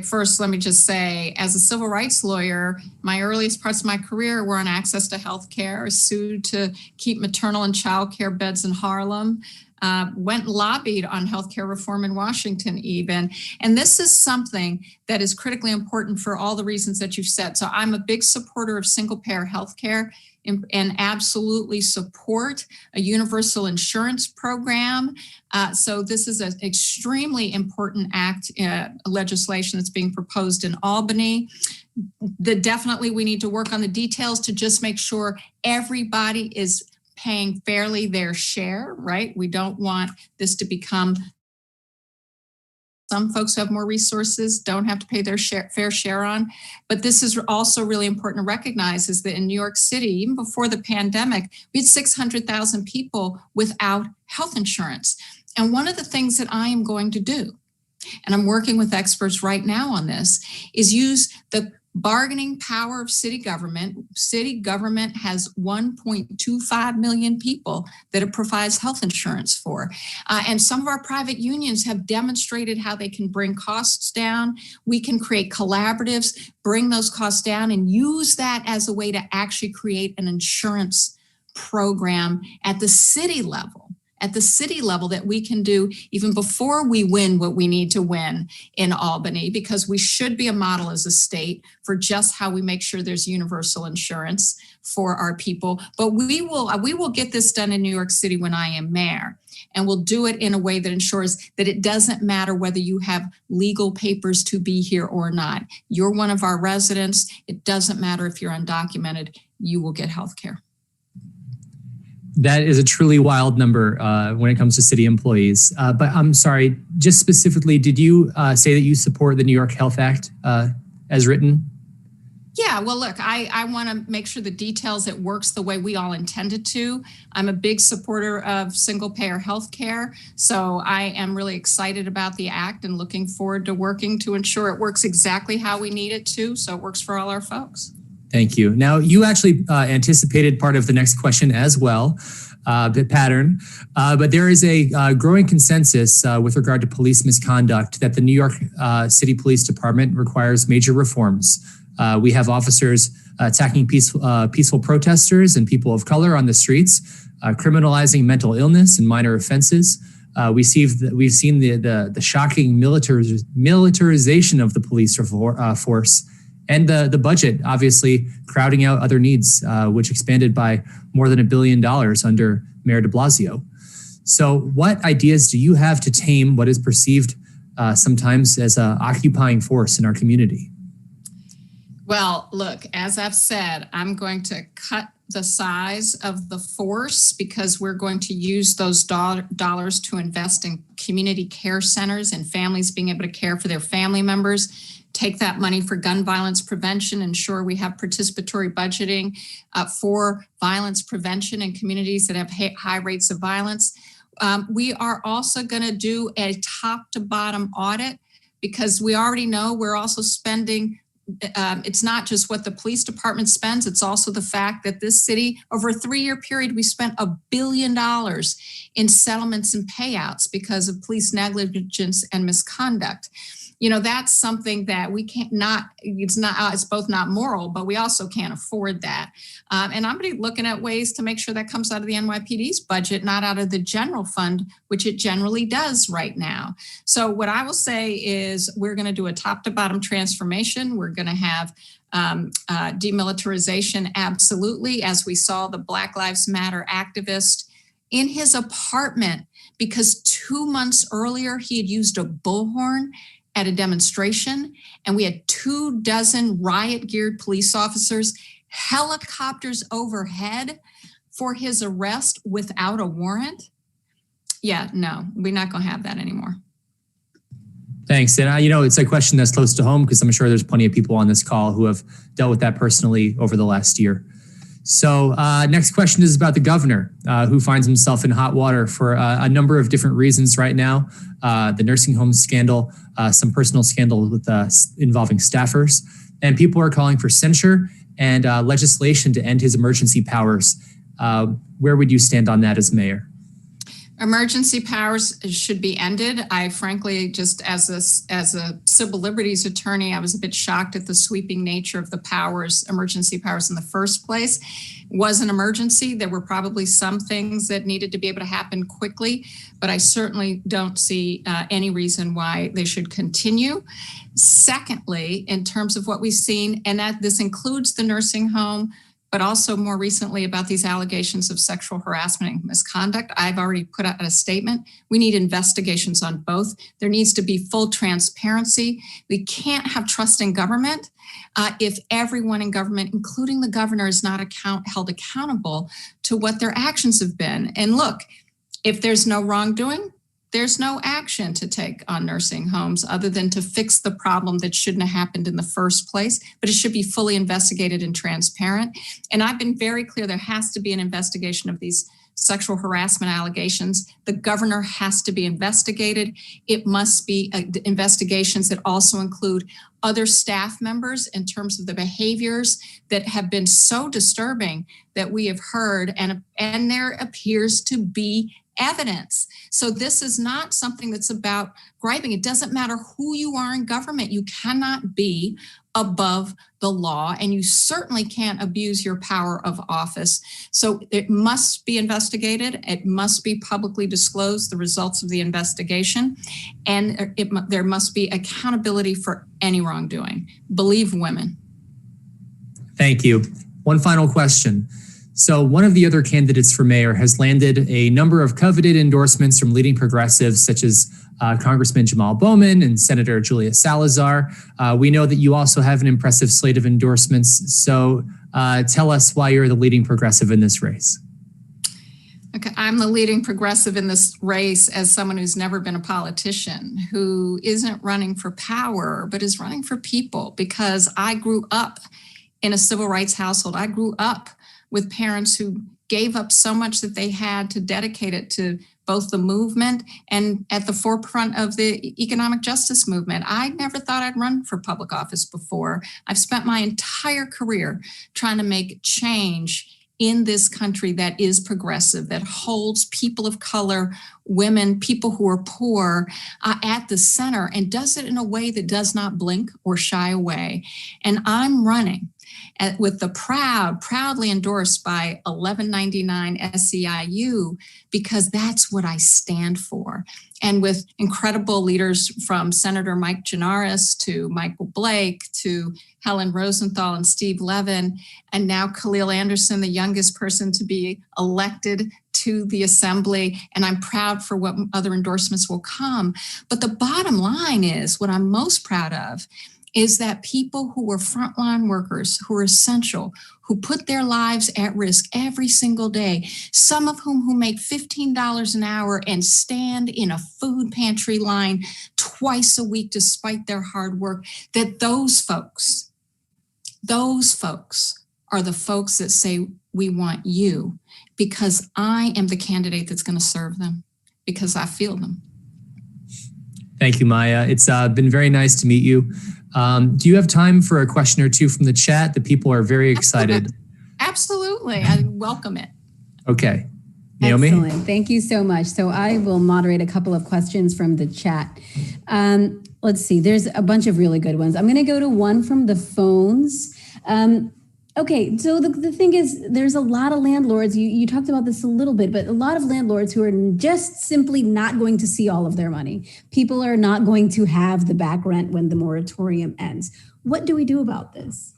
First, let me just say, as a civil rights lawyer, my earliest parts of my career were on access to health care, sued to keep maternal and child care beds in Harlem, went and lobbied on healthcare reform in Washington even. And this is something that is critically important for all the reasons that you've said. So I'm a big supporter of single payer healthcare and absolutely support a universal insurance program. So this is an extremely important legislation that's being proposed in Albany. Definitely we need to work on the details to just make sure everybody is paying fairly their share, right? We don't want this to become some folks who have more resources don't have to pay their fair share on. But this is also really important to recognize is that in New York City, even before the pandemic, we had 600,000 people without health insurance. And one of the things that I am going to do, and I'm working with experts right now on this, is use the bargaining power of city government. City government has 1.25 million people that it provides health insurance for. And some of our private unions have demonstrated how they can bring costs down. We can create collaboratives, bring those costs down, and use that as a way to actually create an insurance program at the city level. That we can do even before we win what we need to win in Albany, because we should be a model as a state for just how we make sure there's universal insurance for our people. But we will get this done in New York City when I am mayor, and we'll do it in a way that ensures that it doesn't matter whether you have legal papers to be here or not. You're one of our residents. It doesn't matter if you're undocumented, you will get health care. That is a truly wild number when it comes to city employees. But I'm sorry, just specifically, did you say that you support the New York Health Act as written? Yeah, well, look, I want to make sure the details, it works the way we all intended to. I'm a big supporter of single payer health care. So I am really excited about the act and looking forward to working to ensure it works exactly how we need it to. So it works for all our folks. Thank you. Now, you actually anticipated part of the next question as well, the pattern, but there is a growing consensus with regard to police misconduct that the New York City Police Department requires major reforms. We have officers attacking peaceful protesters and people of color on the streets, criminalizing mental illness and minor offenses. We've seen the shocking militarization of the police force. And the budget, obviously, crowding out other needs, which expanded by more than $1 billion under Mayor de Blasio. So what ideas do you have to tame what is perceived sometimes as an occupying force in our community? Well, look, as I've said, I'm going to cut the size of the force because we're going to use those dollars to invest in community care centers and families being able to care for their family members. Take that money for gun violence prevention, ensure we have participatory budgeting for violence prevention in communities that have high rates of violence. We are also going to do a top to bottom audit because we already know we're also spending. It's not just what the police department spends, it's also the fact that this city, over a 3-year period, we spent $1 billion in settlements and payouts because of police negligence and misconduct. You know, that's something that we can't it's both not moral, but we also can't afford that. And I'm going to be looking at ways to make sure that comes out of the NYPD's budget, not out of the general fund, which it generally does right now. So what I will say is we're going to do a top to bottom transformation. We're going to have demilitarization, absolutely, as we saw the Black Lives Matter activist in his apartment, because 2 months earlier he had used a bullhorn at a demonstration, and we had 24 riot-geared police officers, helicopters overhead for his arrest without a warrant. Yeah, no, we're not going to have that anymore. Thanks. And, it's a question that's close to home because I'm sure there's plenty of people on this call who have dealt with that personally over the last year. So next question is about the governor, who finds himself in hot water for a number of different reasons right now. The nursing home scandal, some personal scandal with involving staffers, and people are calling for censure and legislation to end his emergency powers. Where would you stand on that as mayor? Emergency powers should be ended. I frankly, just as a civil liberties attorney, I was a bit shocked at the sweeping nature of the emergency powers in the first place. It was an emergency. There were probably some things that needed to be able to happen quickly, but I certainly don't see any reason why they should continue. Secondly, in terms of what we've seen, and that this includes the nursing home, but also more recently about these allegations of sexual harassment and misconduct. I've already put out a statement. We need investigations on both. There needs to be full transparency. We can't have trust in government if everyone in government, including the governor, is not held accountable to what their actions have been. And look, if there's no wrongdoing, there's no action to take on nursing homes other than to fix the problem that shouldn't have happened in the first place, but it should be fully investigated and transparent. And I've been very clear there has to be an investigation of these sexual harassment allegations, the governor has to be investigated. It must be investigations that also include other staff members in terms of the behaviors that have been so disturbing that we have heard, and there appears to be evidence. So this is not something that's about griping. It doesn't matter who you are in government. You cannot be above the law, and you certainly can't abuse your power of office. So it must be investigated. It must be publicly disclosed, the results of the investigation, and there must be accountability for any wrongdoing. Believe women. Thank you. One final question. So one of the other candidates for mayor has landed a number of coveted endorsements from leading progressives such as Congressman Jamal Bowman and Senator Julia Salazar. We know that you also have an impressive slate of endorsements. So tell us why you're the leading progressive in this race. Okay, I'm the leading progressive in this race as someone who's never been a politician, who isn't running for power, but is running for people, because I grew up in a civil rights household. I grew up with parents who gave up so much that they had to dedicate it to both the movement and at the forefront of the economic justice movement. I never thought I'd run for public office before. I've spent my entire career trying to make change in this country that is progressive, that holds people of color, women, people who are poor at the center, and does it in a way that does not blink or shy away. And I'm running with the proudly endorsed by 1199 SEIU, because that's what I stand for. And with incredible leaders from Senator Mike Gianaris to Michael Blake to Helen Rosenthal and Steve Levin, and now Khalil Anderson, the youngest person to be elected to the assembly. And I'm proud for what other endorsements will come. But the bottom line is, what I'm most proud of is that people who are frontline workers, who are essential, who put their lives at risk every single day, some of whom who make $15 an hour and stand in a food pantry line twice a week despite their hard work, that those folks are the folks that say, we want you, because I am the candidate that's going to serve them, because I feel them. Thank you, Maya. It's been very nice to meet you. Do you have time for a question or two from the chat? The people are very excited. Absolutely. I welcome it. Okay. Naomi? Excellent. Thank you so much. So I will moderate a couple of questions from the chat. Let's see. There's a bunch of really good ones. I'm going to go to one from the phones. Okay, so the thing is, there's a lot of landlords, you talked about this a little bit, but a lot of landlords who are just simply not going to see all of their money. People are not going to have the back rent when the moratorium ends. What do we do about this?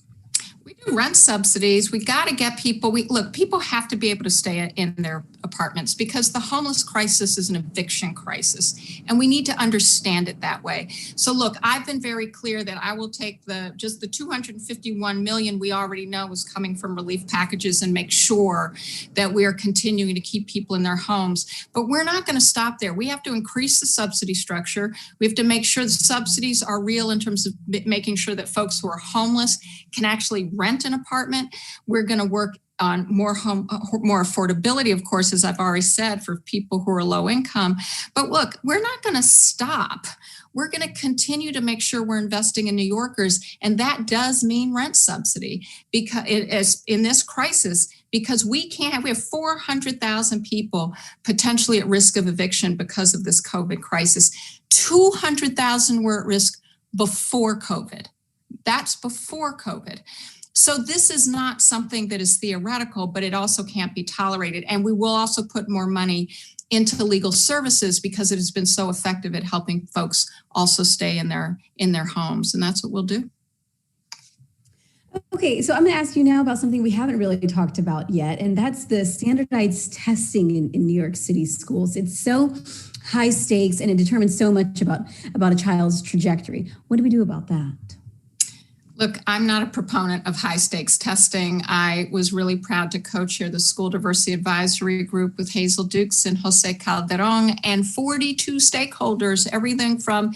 We do rent subsidies. We got to get people, people have to be able to stay in their apartments, because the homeless crisis is an eviction crisis, and we need to understand it that way. So look, I've been very clear that I will take just the 251 million we already know is coming from relief packages and make sure that we are continuing to keep people in their homes. But we're not going to stop there. We have to increase the subsidy structure. We have to make sure the subsidies are real in terms of making sure that folks who are homeless can actually rent an apartment. We're going to work on more affordability, of course, as I've already said, for people who are low income. But look, we're not going to stop. We're going to continue to make sure we're investing in New Yorkers, and that does mean rent subsidy, because in this crisis, because we have 400,000 people potentially at risk of eviction because of this COVID crisis. 200,000 were at risk before COVID. That's before COVID. So this is not something that is theoretical, but it also can't be tolerated. And we will also put more money into legal services, because it has been so effective at helping folks also stay in their homes. And that's what we'll do. Okay, so I'm going to ask you now about something we haven't really talked about yet, and that's the standardized testing in New York City schools. It's so high stakes, and it determines so much about a child's trajectory. What do we do about that? Look, I'm not a proponent of high stakes testing. I was really proud to co-chair the School Diversity Advisory Group with Hazel Dukes and Jose Calderon, and 42 stakeholders, everything from,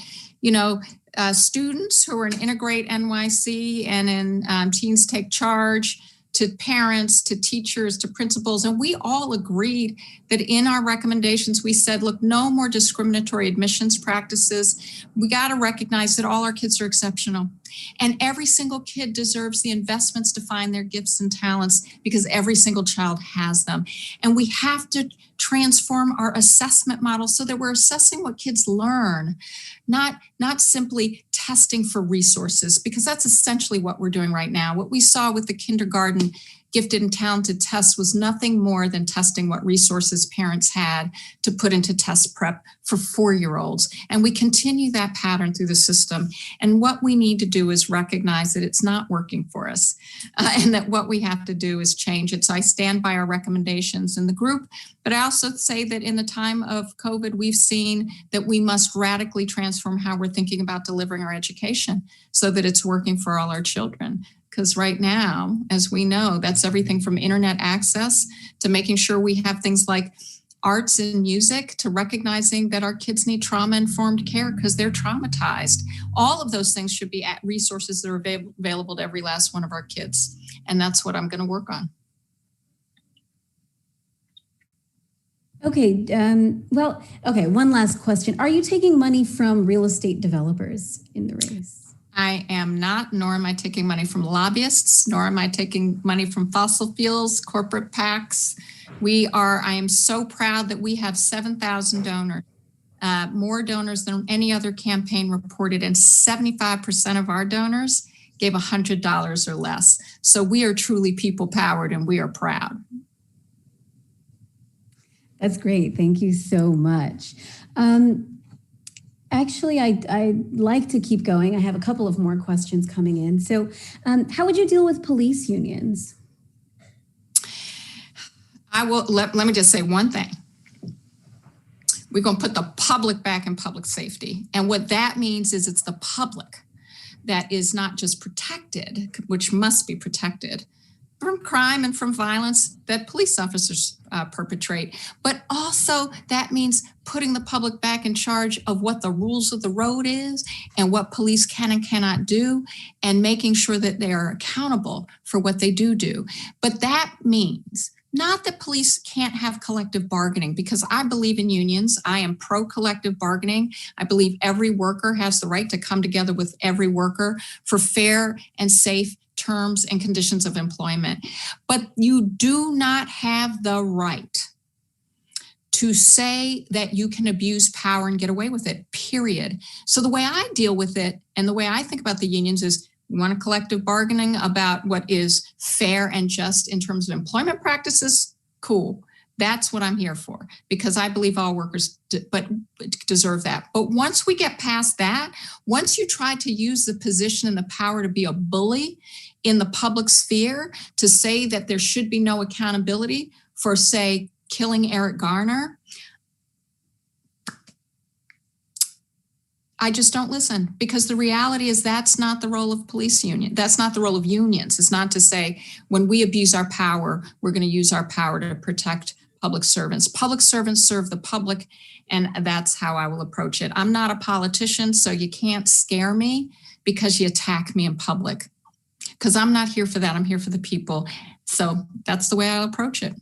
students who are in Integrate NYC and in Teens Take Charge, to parents, to teachers, to principals, and we all agreed that in our recommendations, we said, look, no more discriminatory admissions practices. We got to recognize that all our kids are exceptional. And every single kid deserves the investments to find their gifts and talents because every single child has them. And we have to transform our assessment model so that we're assessing what kids learn, not simply testing for resources, because that's essentially what we're doing right now. What we saw with the kindergarten gifted and talented test was nothing more than testing what resources parents had to put into test prep for 4-year-olds. And we continue that pattern through the system. And what we need to do is recognize that it's not working for us and that what we have to do is change it. So I stand by our recommendations in the group, but I also say that in the time of COVID, we've seen that we must radically transform how we're thinking about delivering our education so that it's working for all our children. Because right now, as we know, that's everything from internet access to making sure we have things like arts and music to recognizing that our kids need trauma-informed care because they're traumatized. All of those things should be at resources that are available to every last one of our kids. And that's what I'm going to work on. Okay. One last question. Are you taking money from real estate developers in the race? I am not, nor am I taking money from lobbyists, nor am I taking money from fossil fuels, corporate PACs. I am so proud that we have 7,000 donors, more donors than any other campaign reported, and 75% of our donors gave $100 or less. So we are truly people powered and we are proud. That's great. Thank you so much. Actually, I'd like to keep going. I have a couple of more questions coming in. So how would you deal with police unions? Let me just say one thing. We're going to put the public back in public safety. And what that means is it's the public that is not just protected, which must be protected from crime and from violence that police officers perpetrate. But also that means putting the public back in charge of what the rules of the road is and what police can and cannot do, and making sure that they are accountable for what they do. But that means not that police can't have collective bargaining, because I believe in unions. I am pro-collective bargaining. I believe every worker has the right to come together with every worker for fair and safe terms and conditions of employment. But you do not have the right to say that you can abuse power and get away with it, period. So the way I deal with it and the way I think about the unions is, we want a collective bargaining about what is fair and just in terms of employment practices. Cool. That's what I'm here for, because I believe all workers deserve that. But once we get past that, once you try to use the position and the power to be a bully in the public sphere, to say that there should be no accountability for, say, killing Eric Garner, I just don't listen, because the reality is that's not the role of police union. That's not the role of unions. It's not to say when we abuse our power, we're going to use our power to protect public servants. Public servants serve the public, and that's how I will approach it. I'm not a politician, so you can't scare me because you attack me in public, because I'm not here for that. I'm here for the people. So that's the way I'll approach it.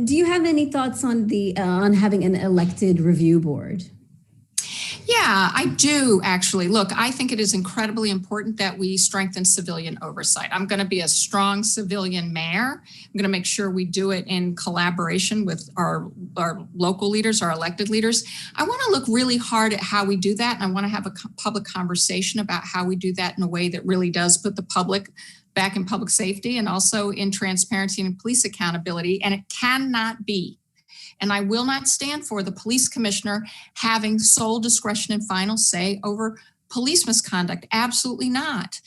Do you have any thoughts on on having an elected review board? Yeah, I do, actually. Look, I think it is incredibly important that we strengthen civilian oversight. I'm going to be a strong civilian mayor. I'm going to make sure we do it in collaboration with our local leaders, our elected leaders. I want to look really hard at how we do that, and I want to have a public conversation about how we do that in a way that really does put the public back in public safety and also in transparency and police accountability. And it cannot be, and I will not stand for, the police commissioner having sole discretion and final say over police misconduct. Absolutely not.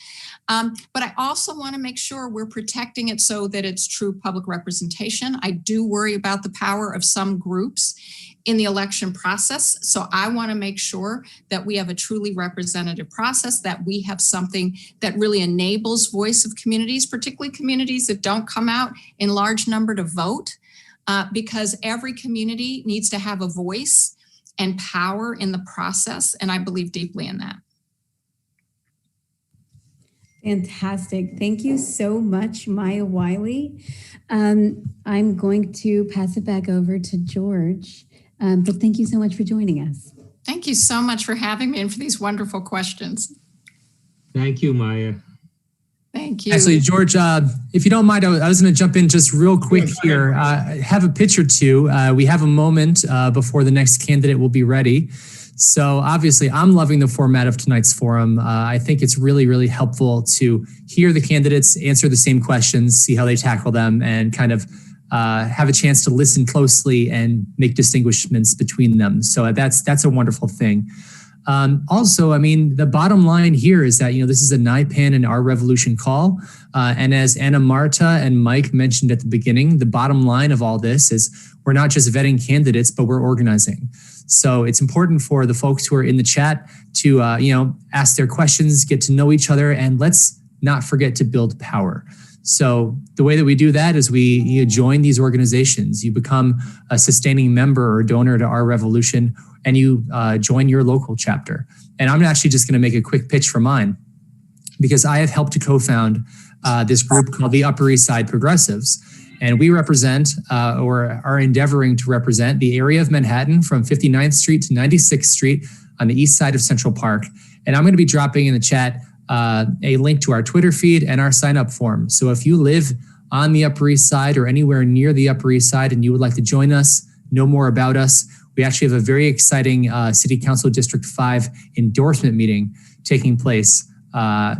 But I also want to make sure we're protecting it so that it's true public representation. I do worry about the power of some groups in the election process. So I want to make sure that we have a truly representative process, that we have something that really enables voice of communities, particularly communities that don't come out in large number to vote. Because every community needs to have a voice and power in the process, and I believe deeply in that. Fantastic. Thank you so much, Maya Wiley. I'm going to pass it back over to George, but thank you so much for joining us. Thank you so much for having me and for these wonderful questions. Thank you, Maya. Thank you. Actually, George, if you don't mind, I was going to jump in just real quick here. Have a pitch or two. We have a moment before the next candidate will be ready. So obviously, I'm loving the format of tonight's forum. I think it's really, really helpful to hear the candidates answer the same questions, see how they tackle them, and kind of have a chance to listen closely and make distinguishments between them. So that's a wonderful thing. Also, I mean, the bottom line here is that, this is a NIPAN and Our Revolution call. And as Anna Marta and Mike mentioned at the beginning, the bottom line of all this is we're not just vetting candidates, but we're organizing. So it's important for the folks who are in the chat to, ask their questions, get to know each other, and let's not forget to build power. So the way that we do that is we join these organizations. You become a sustaining member or donor to Our Revolution, and you join your local chapter. And I'm actually just going to make a quick pitch for mine, because I have helped to co-found this group called the Upper East Side Progressives. And we represent or are endeavoring to represent the area of Manhattan from 59th Street to 96th Street on the east side of Central Park. And I'm going to be dropping in the chat a link to our Twitter feed and our sign-up form. So if you live on the Upper East Side or anywhere near the Upper East Side and you would like to join us, know more about us, we actually have a very exciting City Council District 5 endorsement meeting taking place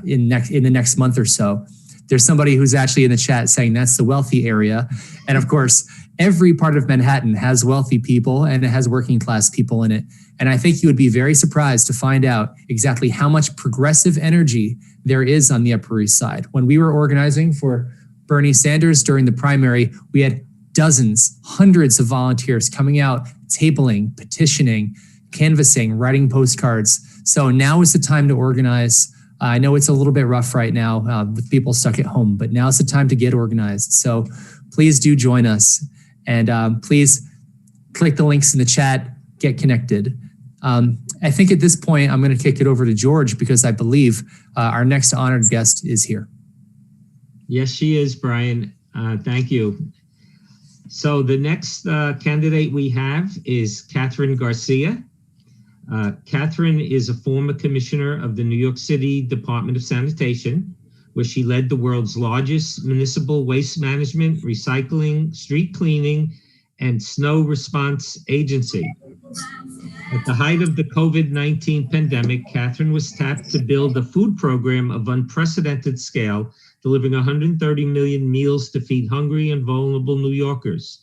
in the next month or so. There's somebody who's actually in the chat saying that's the wealthy area. And of course, every part of Manhattan has wealthy people and it has working class people in it. And I think you would be very surprised to find out exactly how much progressive energy there is on the Upper East Side. When we were organizing for Bernie Sanders during the primary, we had dozens, hundreds of volunteers coming out, tabling, petitioning, canvassing, writing postcards. So now is the time to organize. I know it's a little bit rough right now with people stuck at home, but now's the time to get organized. So please do join us, and please click the links in the chat, get connected. I think at this point, I'm going to kick it over to George because I believe our next honored guest is here. Yes, she is, Brian. Thank you. So the next candidate we have is Catherine Garcia. Catherine is a former commissioner of the New York City Department of Sanitation, where she led the world's largest municipal waste management, recycling, street cleaning, and snow response agency. At the height of the COVID-19 pandemic, Catherine was tapped to build a food program of unprecedented scale, delivering 130 million meals to feed hungry and vulnerable New Yorkers.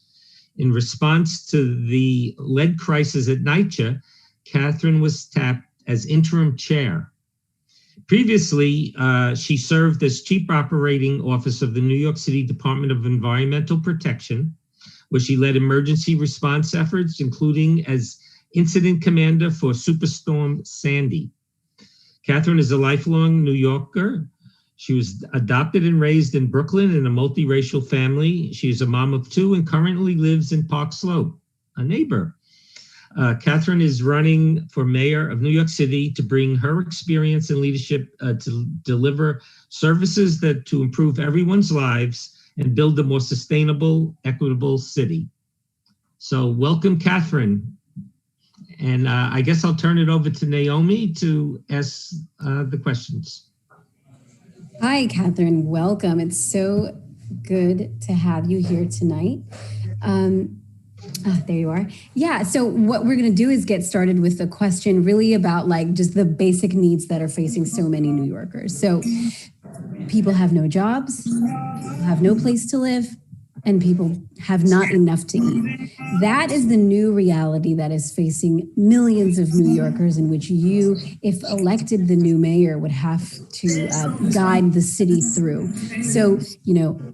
In response to the lead crisis at NYCHA, Catherine was tapped as interim chair. Previously, she served as chief operating officer of the New York City Department of Environmental Protection, where she led emergency response efforts, including as incident commander for Superstorm Sandy. Catherine is a lifelong New Yorker. She was adopted and raised in Brooklyn in a multiracial family. She is a mom of two and currently lives in Park Slope, a neighbor. Catherine is running for mayor of New York City to bring her experience and leadership to deliver services to improve everyone's lives and build a more sustainable, equitable city. So welcome, Catherine. And I guess I'll turn it over to Naomi to ask the questions. Hi, Catherine. Welcome. It's so good to have you here tonight. There you are. Yeah. So what we're going to do is get started with a question really about just the basic needs that are facing so many New Yorkers. So people have no jobs, have no place to live, and people have not enough to eat. That is the new reality that is facing millions of New Yorkers, in which you, if elected the new mayor, would have to guide the city through. So,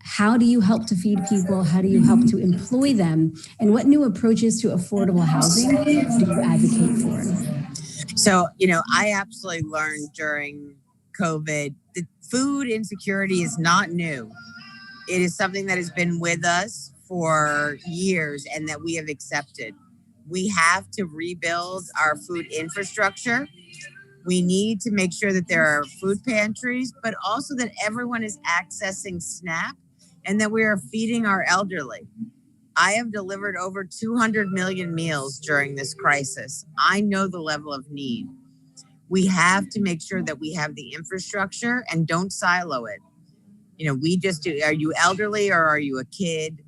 how do you help to feed people? How do you help to employ them? And what new approaches to affordable housing do you advocate for? So, I absolutely learned during COVID that food insecurity is not new. It is something that has been with us for years and that we have accepted. We have to rebuild our food infrastructure. We need to make sure that there are food pantries, but also that everyone is accessing SNAP and that we are feeding our elderly. I have delivered over 200 million meals during this crisis. I know the level of need. We have to make sure that we have the infrastructure and don't silo it. We just do, are you elderly or are you a kid?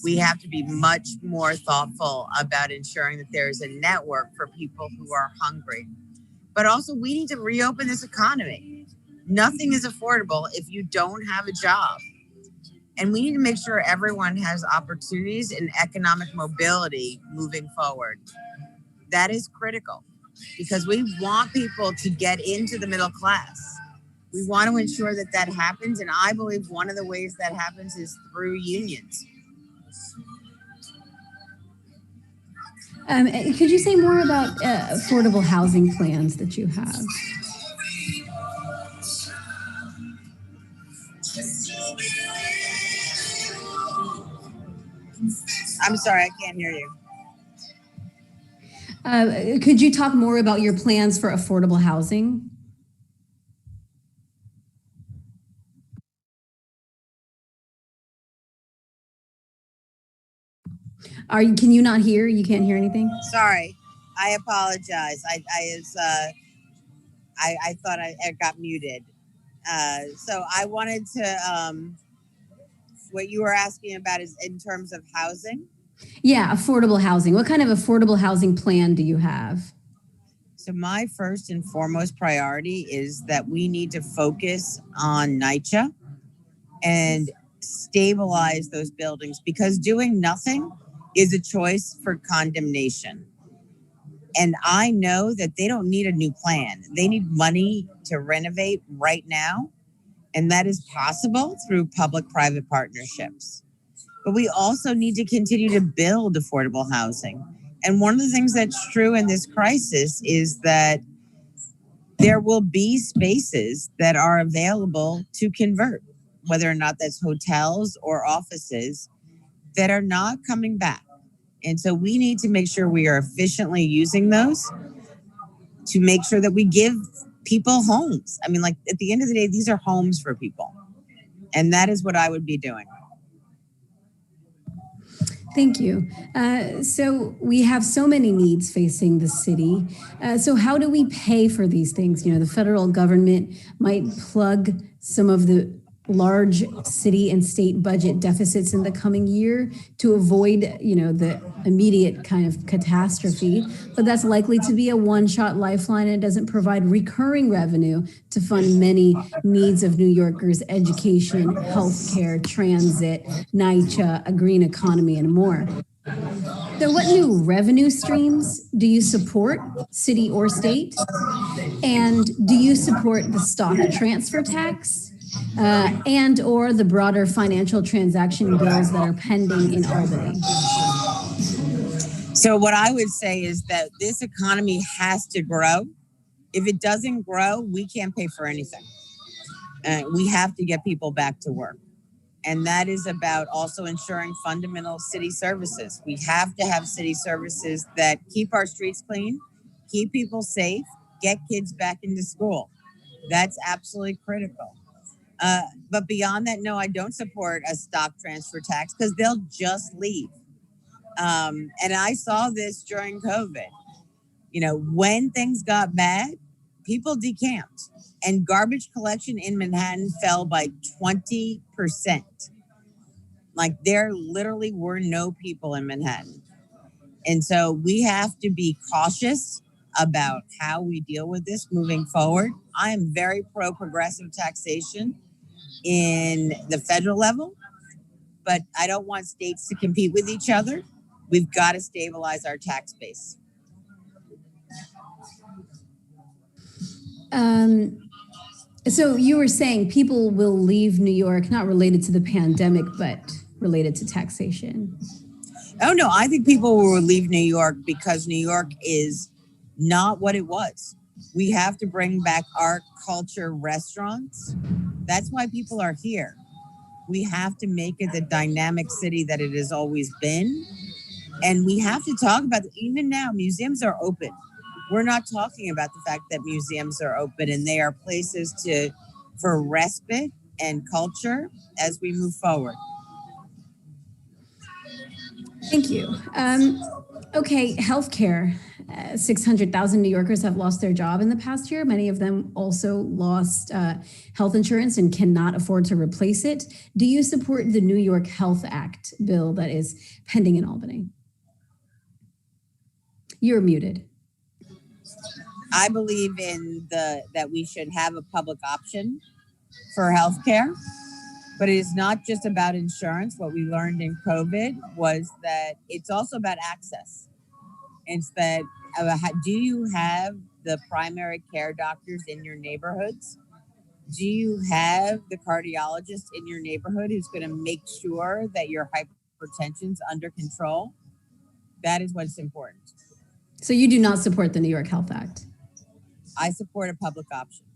We have to be much more thoughtful about ensuring that there's a network for people who are hungry. But also, we need to reopen this economy. Nothing is affordable if you don't have a job. And we need to make sure everyone has opportunities in economic mobility moving forward. That is critical because we want people to get into the middle class. We want to ensure that that happens. And I believe one of the ways that happens is through unions. Could you say more about affordable housing plans that you have? I'm sorry, I can't hear you. Could you talk more about your plans for affordable housing? Can you not hear? You can't hear anything? Sorry, I apologize. I thought I got muted. So I wanted to, what you were asking about is in terms of housing? Yeah, affordable housing. What kind of affordable housing plan do you have? So my first and foremost priority is that we need to focus on NYCHA and stabilize those buildings because doing nothing is a choice for condemnation. And I know that they don't need a new plan. They need money to renovate right now. And that is possible through public-private partnerships. But we also need to continue to build affordable housing. And one of the things that's true in this crisis is that there will be spaces that are available to convert, whether or not that's hotels or offices that are not coming back. And so we need to make sure we are efficiently using those to make sure that we give people homes. I mean, like at the end of the day, these are homes for people. And that is what I would be doing. Thank you. So we have so many needs facing the city. So how do we pay for these things? The federal government might plug some of the large city and state budget deficits in the coming year to avoid, the immediate kind of catastrophe. But that's likely to be a one-shot lifeline. It doesn't provide recurring revenue to fund many needs of New Yorkers: education, healthcare, transit, NYCHA, a green economy, and more. So what new revenue streams do you support, city or state? And do you support the stock transfer tax? And or the broader financial transaction bills that are pending in Albany? So what I would say is that this economy has to grow. If it doesn't grow, we can't pay for anything. We have to get people back to work. And that is about also ensuring fundamental city services. We have to have city services that keep our streets clean, keep people safe, get kids back into school. That's absolutely critical. But beyond that, no, I don't support a stock transfer tax because they'll just leave. And I saw this during COVID. When things got bad, people decamped and garbage collection in Manhattan fell by 20%. Like there literally were no people in Manhattan. And so we have to be cautious about how we deal with this moving forward. I am very pro-progressive taxation in the federal level, but I don't want states to compete with each other. We've got to stabilize our tax base. So you were saying people will leave New York, not related to the pandemic, but related to taxation. Oh, no, I think people will leave New York because New York is not what it was. We have to bring back art, culture, restaurants. That's why people are here. We have to make it the dynamic city that it has always been. And we have to talk about it. Even now, museums are open. We're not talking about the fact that museums are open and they are places for respite and culture as we move forward. Thank you. Okay, healthcare. 600,000 New Yorkers have lost their job in the past year. Many of them also lost health insurance and cannot afford to replace it. Do you support the New York Health Act bill that is pending in Albany? You're muted. I believe that we should have a public option for healthcare, but it is not just about insurance. What we learned in COVID was that it's also about access. It's that do you have the primary care doctors in your neighborhoods? Do you have the cardiologist in your neighborhood who's going to make sure that your hypertension's under control? That is what's important. So you do not support the New York Health Act? I support a public option.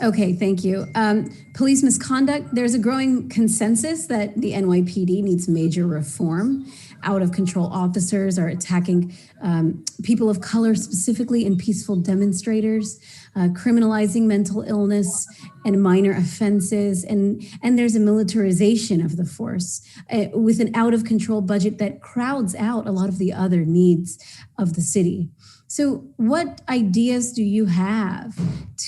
Okay, thank you. Police misconduct. There's a growing consensus that the NYPD needs major reform. Out of control officers are attacking people of color, specifically, and peaceful demonstrators, criminalizing mental illness and minor offenses. And there's a militarization of the force with an out of control budget that crowds out a lot of the other needs of the city. So what ideas do you have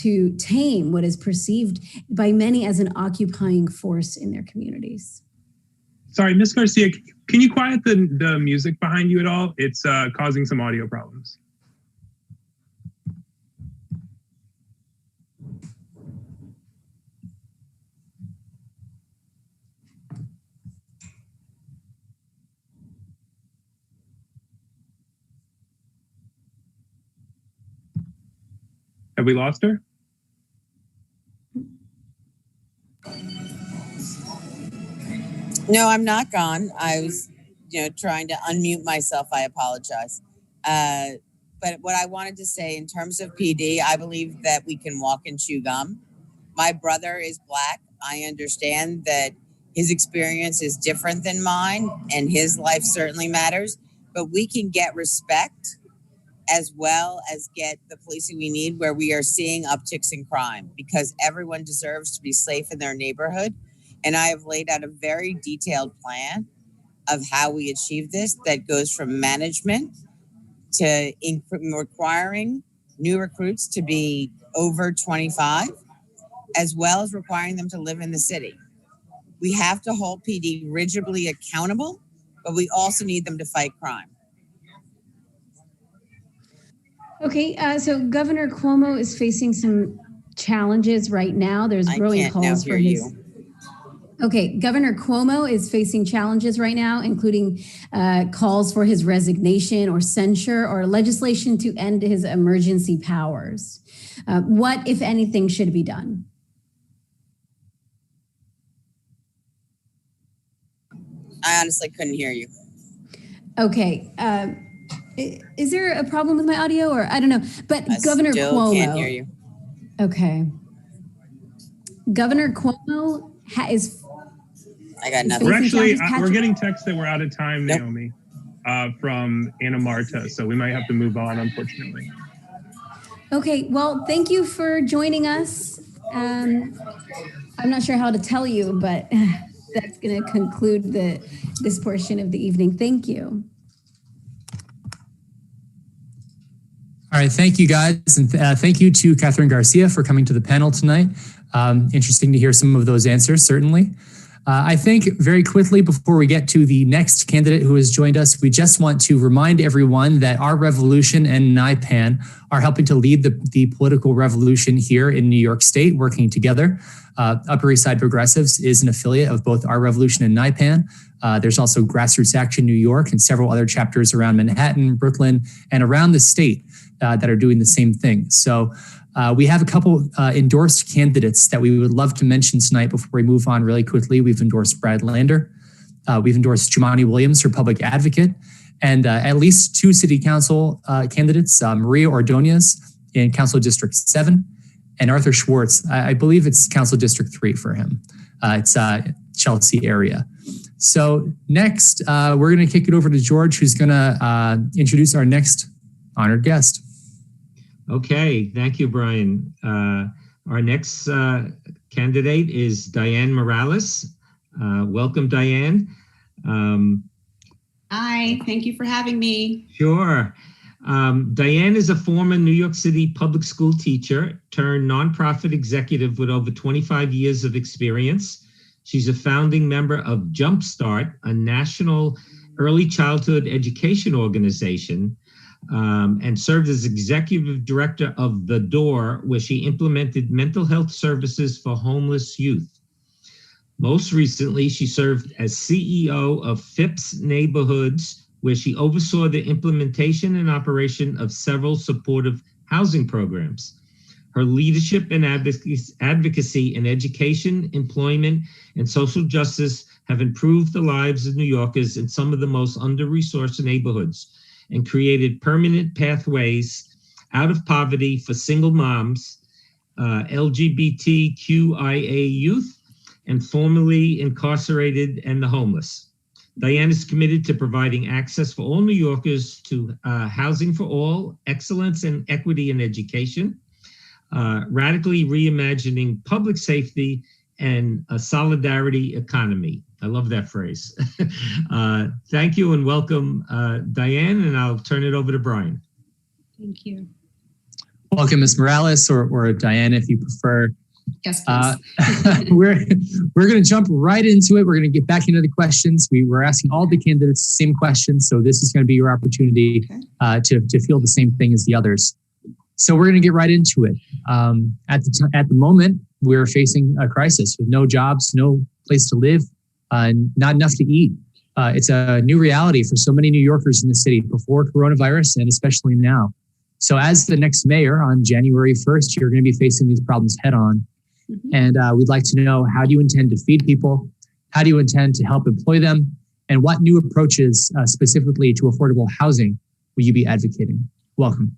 to tame what is perceived by many as an occupying force in their communities? Sorry, Ms. Garcia, can you quiet the music behind you at all? It's causing some audio problems. Have we lost her? No, I'm not gone. I was, trying to unmute myself. I apologize. But what I wanted to say in terms of PD, I believe that we can walk and chew gum. My brother is Black. I understand that his experience is different than mine and his life certainly matters, but we can get respect as well as get the policing we need where we are seeing upticks in crime, because everyone deserves to be safe in their neighborhood. And I have laid out a very detailed plan of how we achieve this that goes from management to requiring new recruits to be over 25, as well as requiring them to live in the city. We have to hold PD rigidly accountable, but we also need them to fight crime. Okay, so Governor Cuomo is facing some challenges right now. There's growing calls for his. Okay, Governor Cuomo is facing challenges right now, including calls for his resignation or censure or legislation to end his emergency powers. What, if anything, should be done? I honestly couldn't hear you. Okay. Is there a problem with my audio, or I don't know? But Governor Cuomo can't hear you. Okay. Governor Cuomo is. I got nothing. We're actually we're getting texts that we're out of time, Nope. Naomi, from Anna Marta, so we might have to move on, unfortunately. Okay. Well, thank you for joining us. I'm not sure how to tell you, but that's going to conclude this portion of the evening. Thank you. All right, thank you guys. And thank you to Catherine Garcia for coming to the panel tonight. Interesting to hear some of those answers, certainly. I think very quickly before we get to the next candidate who has joined us, we just want to remind everyone that Our Revolution and NYPAN are helping to lead the political revolution here in New York State, working together. Upper East Side Progressives is an affiliate of both Our Revolution and NYPAN. There's also Grassroots Action New York and several other chapters around Manhattan, Brooklyn, and around the state that are doing the same thing. So we have a couple endorsed candidates that we would love to mention tonight before we move on really quickly. We've endorsed Brad Lander. We've endorsed Jumaane Williams for public advocate, and at least two city council candidates, Maria Ordonez in Council District 7 and Arthur Schwartz. I believe it's Council District 3 for him. It's Chelsea area. So next, we're going to kick it over to George, who's going to introduce our next honored guest. Okay, thank you, Brian. Our next candidate is Diane Morales. Welcome, Diane. Hi, thank you for having me. Sure. Diane is a former New York City public school teacher turned nonprofit executive with over 25 years of experience. She's a founding member of Jumpstart, a national early childhood education organization, and served as executive director of The Door, where she implemented mental health services for homeless youth. Most recently, she served as CEO of Phipps Neighborhoods, where she oversaw the implementation and operation of several supportive housing programs. Her leadership and advocacy in education, employment, and social justice have improved the lives of New Yorkers in some of the most under-resourced neighborhoods and created permanent pathways out of poverty for single moms, LGBTQIA youth, and formerly incarcerated and the homeless. Diane is committed to providing access for all New Yorkers to housing for all, excellence and equity in education, radically reimagining public safety, and a solidarity economy. I love that phrase. Thank you and welcome, Diane, and I'll turn it over to Brian. Thank you. Welcome, Ms. Morales, or Diane, if you prefer. Yes, please. We're going to jump right into it. We're going to get back into the questions. We were asking all the candidates the same questions, so this is going to be your opportunity to feel the same thing as the others. So we're going to get right into it. At the moment, we're facing a crisis with no jobs, no place to live, not enough to eat. It's a new reality for so many New Yorkers in the city before coronavirus and especially now. So as the next mayor on January 1st, you're going to be facing these problems head on. Mm-hmm. And we'd like to know, how do you intend to feed people? How do you intend to help employ them? And what new approaches specifically to affordable housing will you be advocating? Welcome.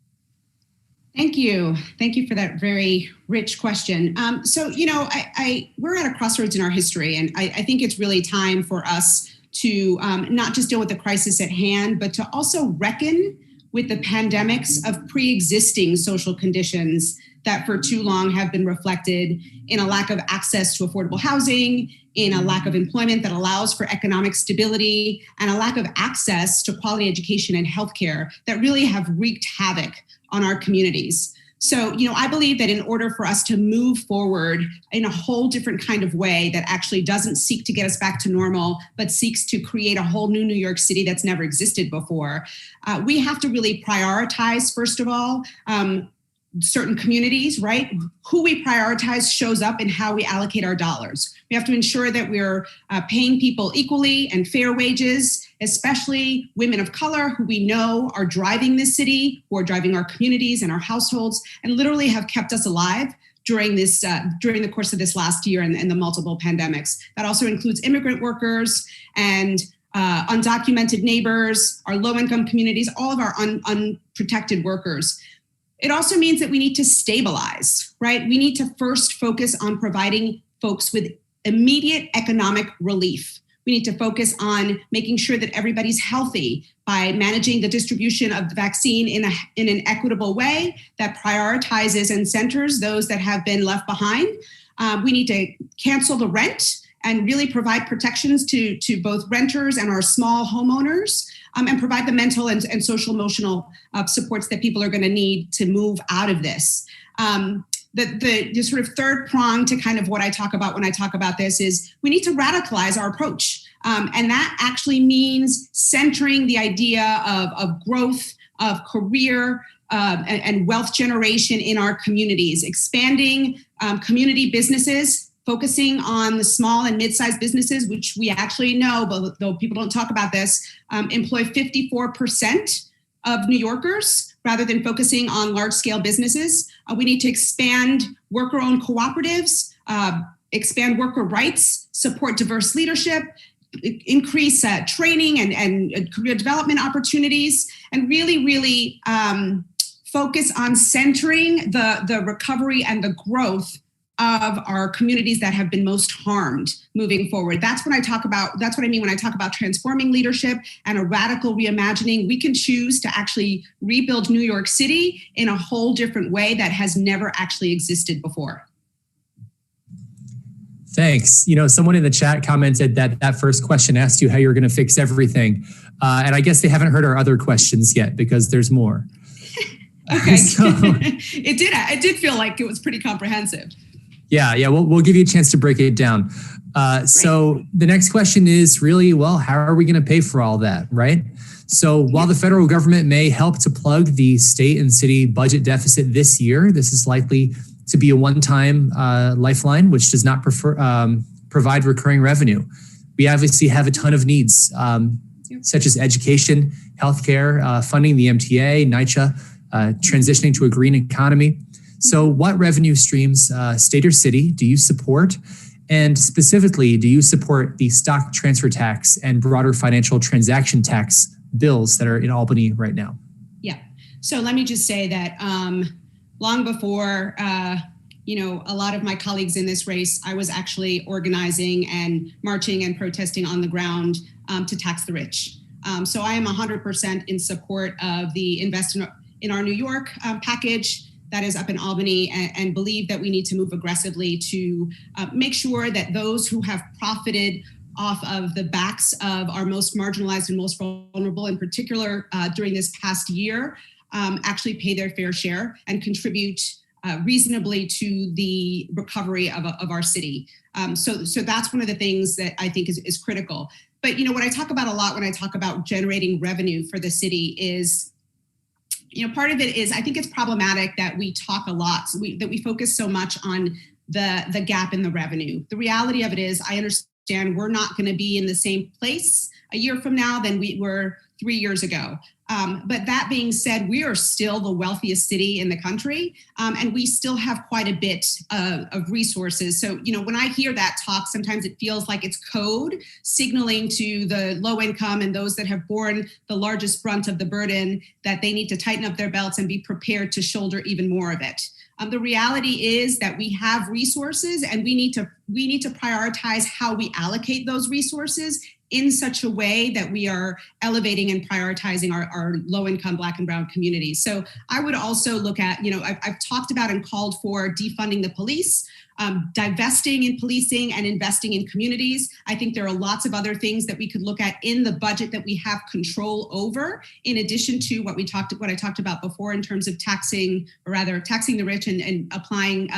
Thank you. Thank you for that very rich question. So, we're at a crossroads in our history, and I think it's really time for us to not just deal with the crisis at hand, but to also reckon with the pandemics of pre-existing social conditions that for too long have been reflected in a lack of access to affordable housing, in a lack of employment that allows for economic stability, and a lack of access to quality education and healthcare that really have wreaked havoc on our communities. So, I believe that in order for us to move forward in a whole different kind of way that actually doesn't seek to get us back to normal, but seeks to create a whole new New York City that's never existed before, we have to really prioritize, first of all, certain communities, right? Who we prioritize shows up in how we allocate our dollars. We have to ensure that we're paying people equally and fair wages, especially women of color who we know are driving this city, who are driving our communities and our households, and literally have kept us alive during this during the course of this last year and the multiple pandemics. That also includes immigrant workers and undocumented neighbors, our low-income communities, all of our unprotected workers. It also means that we need to stabilize, right? We need to first focus on providing folks with immediate economic relief. We need to focus on making sure that everybody's healthy by managing the distribution of the vaccine in an equitable way that prioritizes and centers those that have been left behind. We need to cancel the rent and really provide protections to both renters and our small homeowners, and provide the mental and social emotional supports that people are going to need to move out of this. The sort of third prong to kind of what I talk about when I talk about this is we need to radicalize our approach. And that actually means centering the idea of growth, of career, and wealth generation in our communities, expanding community businesses, focusing on the small and mid-sized businesses, which we actually know, but though people don't talk about this, employ 54% of New Yorkers rather than focusing on large-scale businesses. We need to expand worker-owned cooperatives, expand worker rights, support diverse leadership, increase training and career development opportunities, and really focus on centering the recovery and the growth of our communities that have been most harmed moving forward. That's what I mean when I talk about transforming leadership and a radical reimagining. We can choose to actually rebuild New York City in a whole different way that has never actually existed before. Thanks. Someone in the chat commented that first question asked you how you're going to fix everything. And I guess they haven't heard our other questions yet because there's more. Okay. It did feel like it was pretty comprehensive. Yeah. We'll give you a chance to break it down. So the next question is really, how are we going to pay for all that, right? So while the federal government may help to plug the state and city budget deficit this year, this is likely to be a one-time lifeline, which does not provide recurring revenue. We obviously have a ton of needs, such as education, healthcare, funding the MTA, NYCHA, transitioning to a green economy. So what revenue streams, state or city, do you support? And specifically, do you support the stock transfer tax and broader financial transaction tax bills that are in Albany right now? Yeah. So let me just say that long before, a lot of my colleagues in this race, I was actually organizing and marching and protesting on the ground to tax the rich. So I am 100% in support of the Invest in Our New York package that is up in Albany, and believe that we need to move aggressively to make sure that those who have profited off of the backs of our most marginalized and most vulnerable, in particular during this past year, actually pay their fair share and contribute reasonably to the recovery of our city. So that's one of the things that I think is critical. But what I talk about a lot when I talk about generating revenue for the city is, part of it is I think it's problematic that we talk a lot, that we focus so much on the gap in the revenue. The reality of it is, I understand we're not going to be in the same place a year from now than we were 3 years ago. But that being said, we are still the wealthiest city in the country, and we still have quite a bit of resources. So, when I hear that talk, sometimes it feels like it's code signaling to the low income and those that have borne the largest brunt of the burden that they need to tighten up their belts and be prepared to shoulder even more of it. The reality is that we have resources, and we need to prioritize how we allocate those resources in such a way that we are elevating and prioritizing our low-income Black and Brown communities. So I would also look at, I've talked about and called for defunding the police, divesting in policing and investing in communities. I think there are lots of other things that we could look at in the budget that we have control over, in addition to what I talked about before in terms of taxing the rich and applying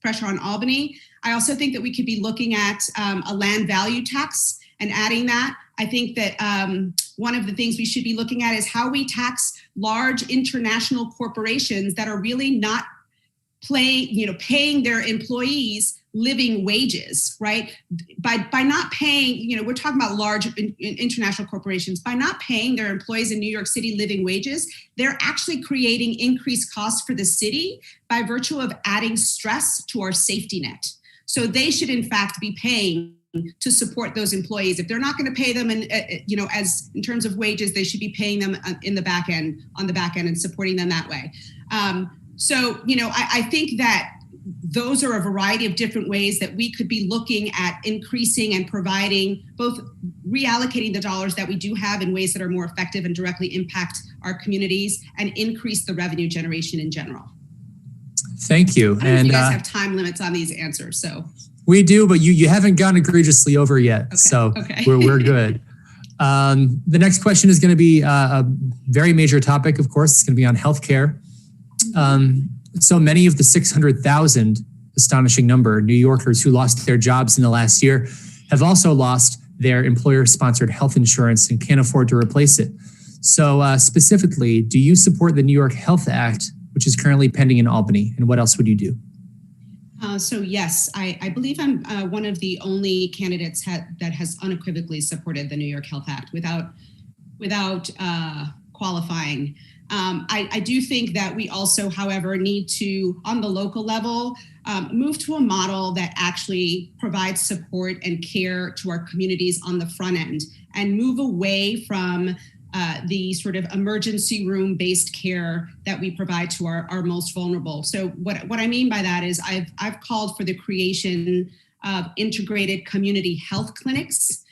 pressure on Albany. I also think that we could be looking at a land value tax and adding that. I think that one of the things we should be looking at is how we tax large international corporations that are really not paying their employees living wages, right? By not paying, we're talking about large international corporations, by not paying their employees in New York City living wages, they're actually creating increased costs for the city by virtue of adding stress to our safety net. So they should in fact be paying to support those employees. If they're not going to pay them as in terms of wages, they should be paying them on the back end and supporting them that way. I think that those are a variety of different ways that we could be looking at increasing and providing, both reallocating the dollars that we do have in ways that are more effective and directly impact our communities, and increase the revenue generation in general. Thank you. I don't know if you guys have time limits on these answers, so. We do, but you haven't gone egregiously over yet, okay. So okay. We're good. The next question is going to be a very major topic, of course. It's going to be on healthcare. So many of the 600,000, astonishing number, New Yorkers who lost their jobs in the last year have also lost their employer-sponsored health insurance and can't afford to replace it. So specifically, do you support the New York Health Act, which is currently pending in Albany? And what else would you do? So yes, I believe I'm one of the only candidates that has unequivocally supported the New York Health Act without qualifying. I do think that we also, however, need to, on the local level, move to a model that actually provides support and care to our communities on the front end, and move away from the sort of emergency room based care that we provide to our most vulnerable. So what I mean by that is I've called for the creation of integrated community health clinics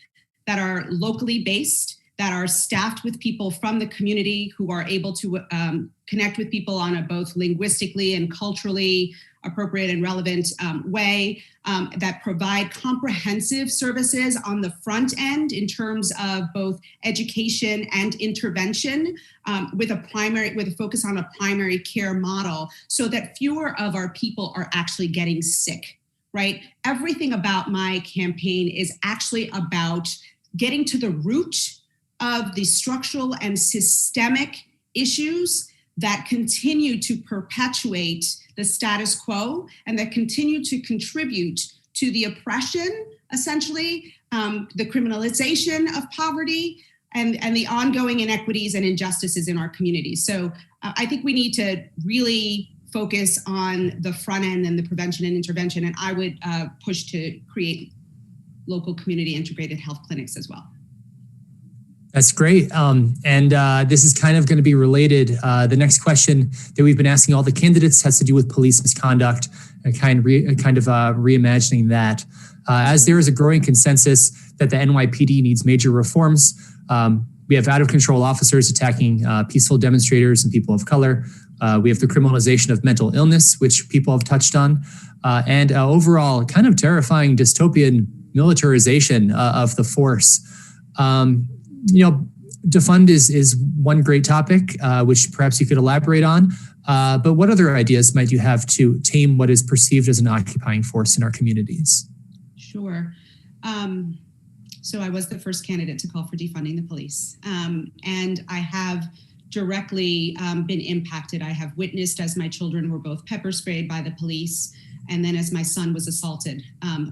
that are locally based, that are staffed with people from the community who are able to connect with people on a both linguistically and culturally appropriate and relevant way, that provide comprehensive services on the front end in terms of both education and intervention, with a focus on a primary care model, so that fewer of our people are actually getting sick, right? Everything about my campaign is actually about getting to the root of the structural and systemic issues that continue to perpetuate the status quo and that continue to contribute to the oppression, essentially, the criminalization of poverty, and the ongoing inequities and injustices in our communities. So I think we need to really focus on the front end and the prevention and intervention, and I would push to create local community integrated health clinics as well. That's great. And this is kind of going to be related. The next question that we've been asking all the candidates has to do with police misconduct, and kind of reimagining that. As there is a growing consensus that the NYPD needs major reforms, we have out of control officers attacking peaceful demonstrators and people of color. We have the criminalization of mental illness, which people have touched on, and overall kind of terrifying dystopian militarization of the force. Defund is one great topic, which perhaps you could elaborate on. But what other ideas might you have to tame what is perceived as an occupying force in our communities? Sure. So I was the first candidate to call for defunding the police. And I have directly been impacted. I have witnessed as my children were both pepper sprayed by the police, and then as my son was assaulted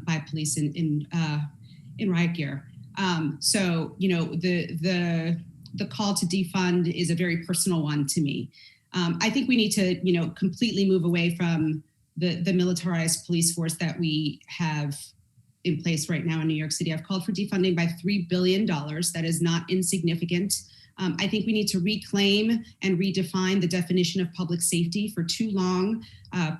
by police in riot gear. So, the call to defund is a very personal one to me. I think we need to, completely move away from the militarized police force that we have in place right now in New York City. I've called for defunding by $3 billion. That is not insignificant. I think we need to reclaim and redefine the definition of public safety. For too long,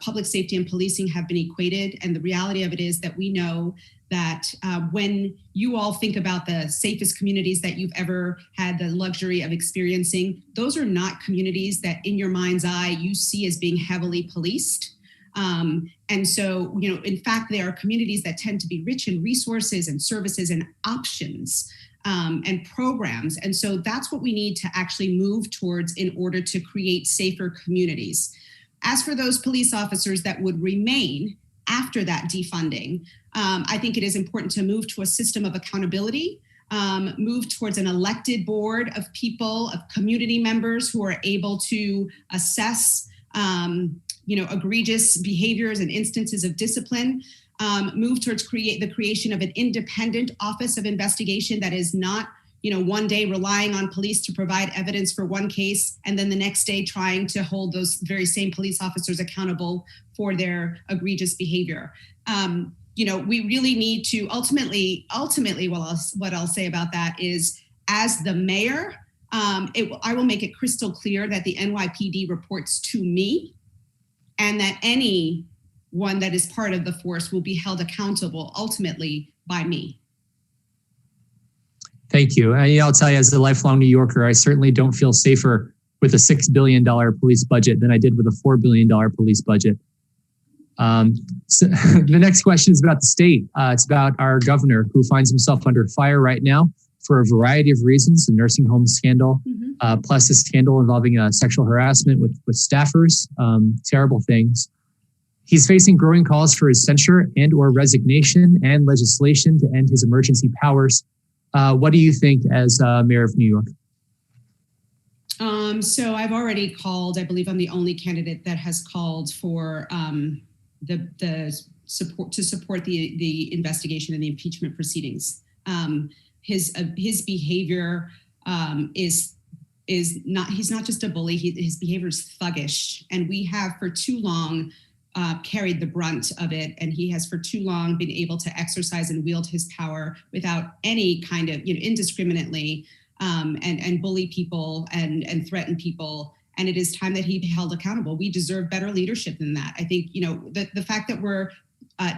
public safety and policing have been equated. And the reality of it is that we know that when you all think about the safest communities that you've ever had the luxury of experiencing, those are not communities that in your mind's eye you see as being heavily policed. And so, in fact, they are communities that tend to be rich in resources and services and options and programs. And so that's what we need to actually move towards in order to create safer communities. As for those police officers that would remain after that defunding, I think it is important to move to a system of accountability, move towards an elected board of people, of community members who are able to assess egregious behaviors and instances of discipline, move towards the creation of an independent office of investigation that is not, one day relying on police to provide evidence for one case, and then the next day trying to hold those very same police officers accountable for their egregious behavior. We really need to ultimately, what I'll say about that is, as the mayor, I will make it crystal clear that the NYPD reports to me, and that anyone that is part of the force will be held accountable ultimately by me. Thank you. I'll tell you, as a lifelong New Yorker, I certainly don't feel safer with a $6 billion police budget than I did with a $4 billion police budget. So the next question is about the state. It's about our governor, who finds himself under fire right now for a variety of reasons: the nursing home scandal, plus a scandal involving sexual harassment with staffers, terrible things. He's facing growing calls for his censure and or resignation and legislation to end his emergency powers. What do you think as mayor of New York? So I've already called, I believe I'm the only candidate that has called for the support to support the investigation and the impeachment proceedings. His behavior is not, he's not just a bully, his behavior is thuggish, and we have for too long carried the brunt of it, and he has for too long been able to exercise and wield his power without any kind of, indiscriminately, and bully people and threaten people. And it is time that he be held accountable. We deserve better leadership than that. I think, the fact that we're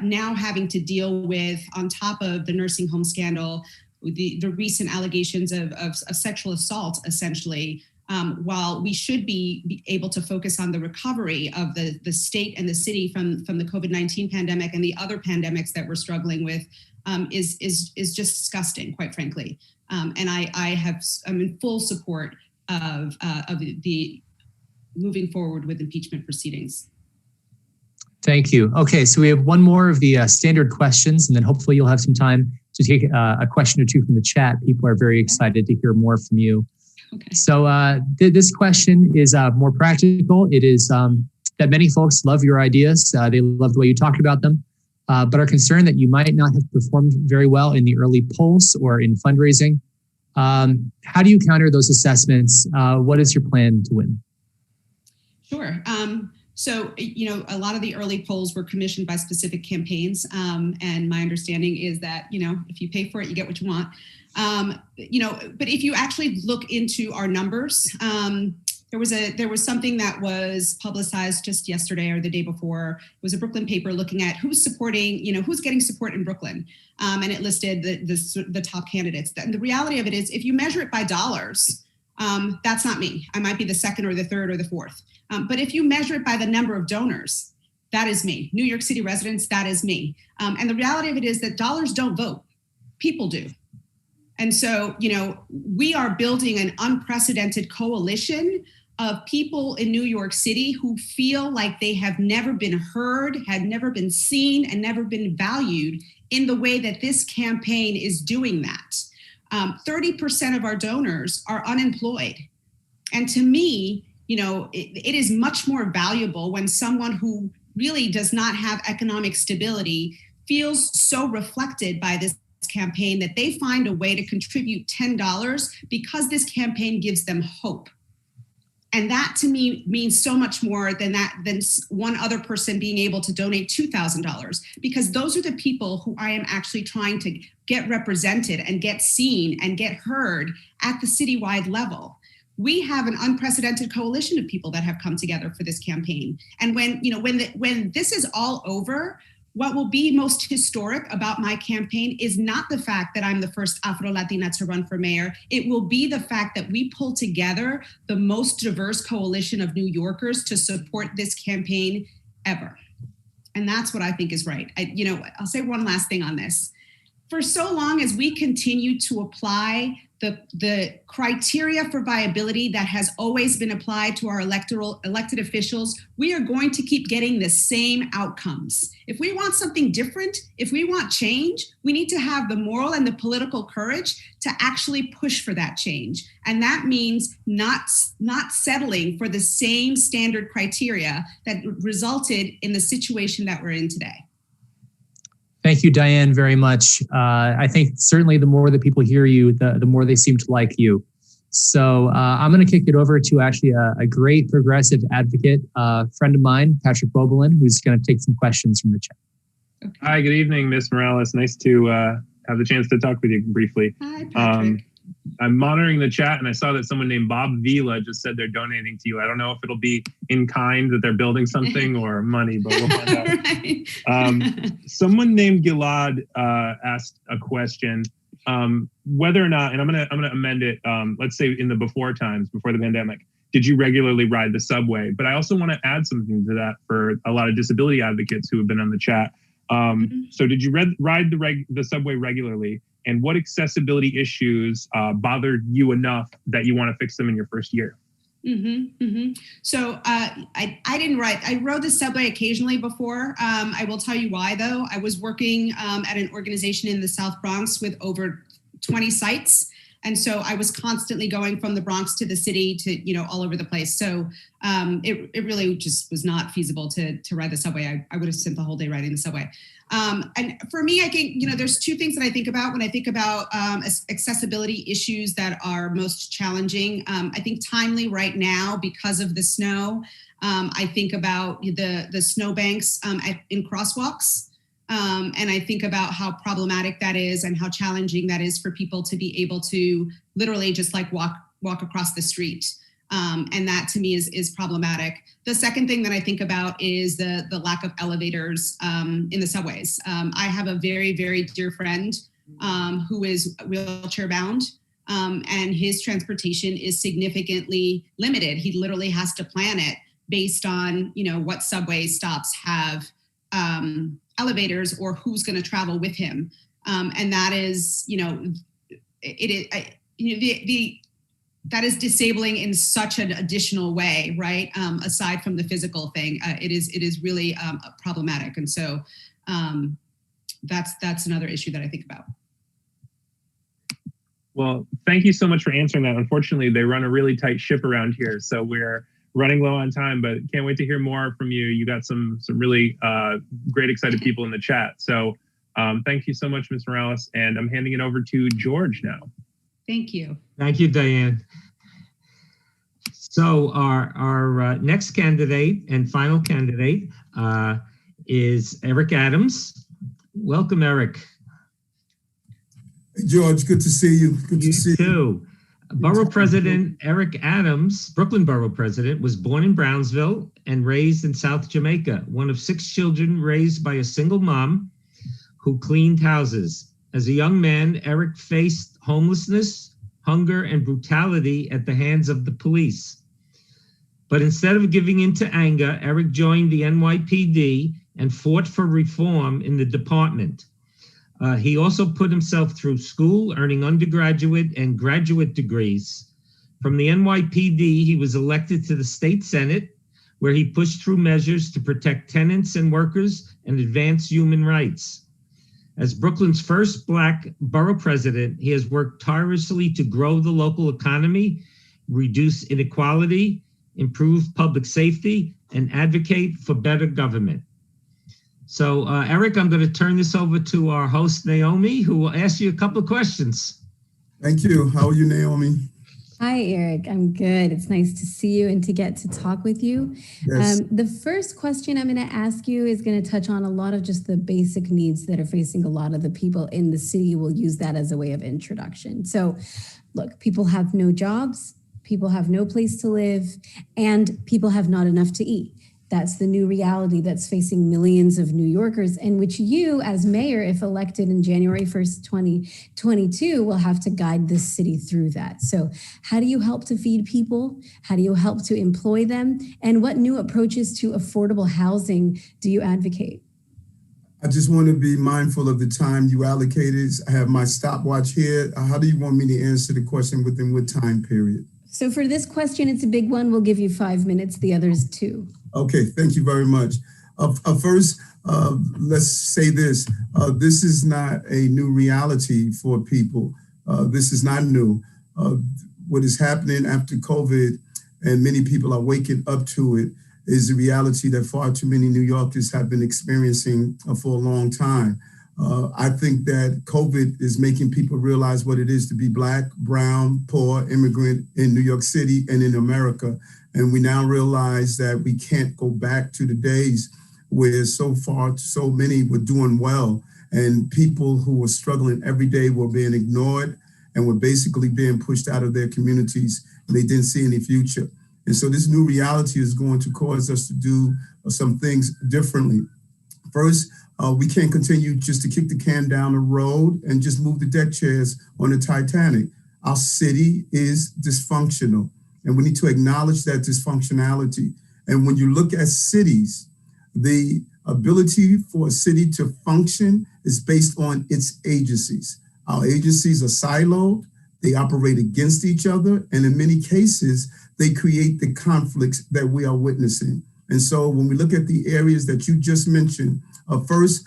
now having to deal with, on top of the nursing home scandal, the recent allegations of sexual assault, essentially, while we should be able to focus on the recovery of the state and the city from the COVID-19 pandemic and the other pandemics that we're struggling with, is just disgusting, quite frankly. And I'm in full support of the moving forward with impeachment proceedings. Thank you. Okay, so we have one more of the standard questions, and then hopefully you'll have some time to take a question or two from the chat. People are very excited to hear more from you. Okay. So this question is more practical. It is that many folks love your ideas. They love the way you talked about them, but are concerned that you might not have performed very well in the early polls or in fundraising. How do you counter those assessments? What is your plan to win? Sure. So, a lot of the early polls were commissioned by specific campaigns. And my understanding is that, if you pay for it, you get what you want. But if you actually look into our numbers, there was something that was publicized just yesterday or the day before. It was a Brooklyn paper looking at who's supporting, who's getting support in Brooklyn. And it listed the top candidates. And the reality of it is, if you measure it by dollars, that's not me. I might be the second or the third or the fourth. But if you measure it by the number of donors, that is me. New York City residents, that is me. And the reality of it is that dollars don't vote. People do. And so, we are building an unprecedented coalition of people in New York City who feel like they have never been heard, had never been seen, and never been valued in the way that this campaign is doing that. 30% of our donors are unemployed. And to me, it is much more valuable when someone who really does not have economic stability feels so reflected by this campaign that they find a way to contribute $10 because this campaign gives them hope. And that to me means so much more than one other person being able to donate $2,000, because those are the people who I am actually trying to get represented and get seen and get heard at the citywide level. We have an unprecedented coalition of people that have come together for this campaign. And when this is all over, what will be most historic about my campaign is not the fact that I'm the first Afro-Latina to run for mayor. It will be the fact that we pulled together the most diverse coalition of New Yorkers to support this campaign ever. And that's what I think is right. I'll say one last thing on this. For so long as we continue to apply the criteria for viability that has always been applied to our elected officials, we are going to keep getting the same outcomes. If we want something different, if we want change, we need to have the moral and the political courage to actually push for that change. And that means not settling for the same standard criteria that resulted in the situation that we're in today. Thank you, Diane, very much. I think certainly the more that people hear you, the more they seem to like you. So I'm going to kick it over to actually a great progressive advocate, friend of mine, Patrick Bobelin, who's going to take some questions from the chat. Okay. Hi, good evening, Ms. Morales. Nice to have the chance to talk with you briefly. Hi, Patrick. I'm monitoring the chat, and I saw that someone named Bob Vila just said they're donating to you. I don't know if it'll be in kind that they're building something or money, but we'll find out. Right. Someone named Gilad asked a question, whether or not, and I'm gonna amend it. Let's say in the before times, before the pandemic, did you regularly ride the subway? But I also want to add something to that for a lot of disability advocates who have been on the chat. So did you ride the subway regularly? And what accessibility issues bothered you enough that you want to fix them in your first year? So I didn't ride. I rode the subway occasionally before. I will tell you why, though. I was working at an organization in the South Bronx with over 20 sites. And so I was constantly going from the Bronx to the city to, all over the place. So it really just was not feasible to ride the subway. I would have spent the whole day riding the subway. And for me, I think, there's two things that I think about when I think about accessibility issues that are most challenging. I think timely right now because of the snow. I think about the snowbanks in crosswalks. And I think about how problematic that is and how challenging that is for people to be able to literally just like walk across the street. And that to me is problematic. The second thing that I think about is the lack of elevators in the subways. I have a very, very dear friend who is wheelchair bound, and his transportation is significantly limited. He literally has to plan it based on, what subway stops have elevators or who's going to travel with him. And that is, that is disabling in such an additional way, right? Aside from the physical thing, it is really problematic. And so that's another issue that I think about. Well, thank you so much for answering that. Unfortunately, they run a really tight ship around here, so we're running low on time, but can't wait to hear more from you. You got some really great, excited people in the chat. So thank you so much, Ms. Morales. And I'm handing it over to George now. Thank you. Thank you, Diane. So our next candidate and final candidate is Eric Adams. Welcome, Eric. Hey, George, good to see you. Good to see you. Too. Borough President Eric Adams, Brooklyn Borough President, was born in Brownsville and raised in South Jamaica, one of 6 children raised by a single mom who cleaned houses. As a young man, Eric faced homelessness, hunger, and brutality at the hands of the police. But instead of giving in to anger, Eric joined the NYPD and fought for reform in the department. He also put himself through school, earning undergraduate and graduate degrees. From the NYPD, he was elected to the state Senate, where he pushed through measures to protect tenants and workers and advance human rights. As Brooklyn's first Black borough president, he has worked tirelessly to grow the local economy, reduce inequality, improve public safety, and advocate for better government. So, Eric, I'm going to turn this over to our host, Naomi, who will ask you a couple of questions. Thank you. How are you, Naomi? Hi, Eric. I'm good. It's nice to see you and to get to talk with you. Yes. The first question I'm going to ask you is going to touch on a lot of just the basic needs that are facing a lot of the people in the city. We'll use that as a way of introduction. So, look, people have no jobs, people have no place to live, and people have not enough to eat. That's the new reality that's facing millions of New Yorkers, and which you, as mayor, if elected in January 1st, 2022, will have to guide this city through that. So how do you help to feed people? How do you help to employ them? And what new approaches to affordable housing do you advocate? I just want to be mindful of the time you allocated. I have my stopwatch here. How do you want me to answer the question within what time period? So for this question, it's a big one. We'll give you 5 minutes, the others 2. Okay, thank you very much. First, let's say this. This is not a new reality for people. This is not new. What is happening after COVID, and many people are waking up to it, is the reality that far too many New Yorkers have been experiencing for a long time. I think that COVID is making people realize what it is to be Black, brown, poor, immigrant in New York City and in America. And we now realize that we can't go back to the days where so many were doing well, and people who were struggling every day were being ignored and were basically being pushed out of their communities, and they didn't see any future. And so this new reality is going to cause us to do some things differently. First, we can't continue just to kick the can down the road and just move the deck chairs on the Titanic. Our city is dysfunctional, and we need to acknowledge that dysfunctionality. And when you look at cities, the ability for a city to function is based on its agencies. Our agencies are siloed, they operate against each other, and in many cases, they create the conflicts that we are witnessing. And so when we look at the areas that you just mentioned, first,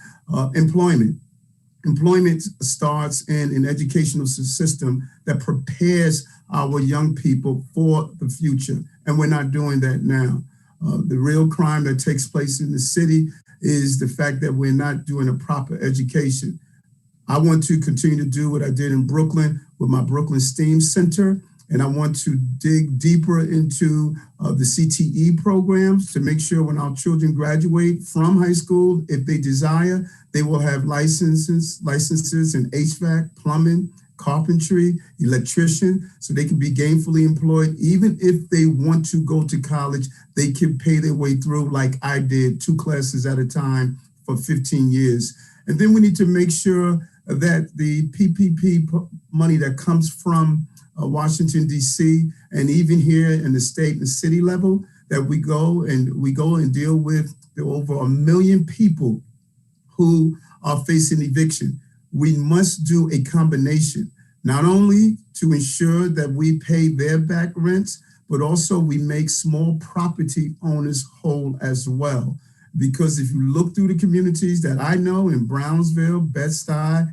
employment. Employment starts in an educational system that prepares our young people for the future, and we're not doing that now. The real crime that takes place in the city is the fact that we're not doing a proper education. I want to continue to do what I did in Brooklyn with my Brooklyn STEAM Center And I want to dig deeper into the CTE programs to make sure when our children graduate from high school, if they desire, they will have licenses in HVAC, plumbing, carpentry, electrician, so they can be gainfully employed. Even if they want to go to college, they can pay their way through like I did, 2 classes at a time for 15 years. And then we need to make sure that the PPP money that comes from Washington, D.C., and even here in the state and city level, that we go and deal with the over 1 million people who are facing eviction. We must do a combination, not only to ensure that we pay their back rents, but also we make small property owners whole as well. Because if you look through the communities that I know in Brownsville, Bed-Stuy,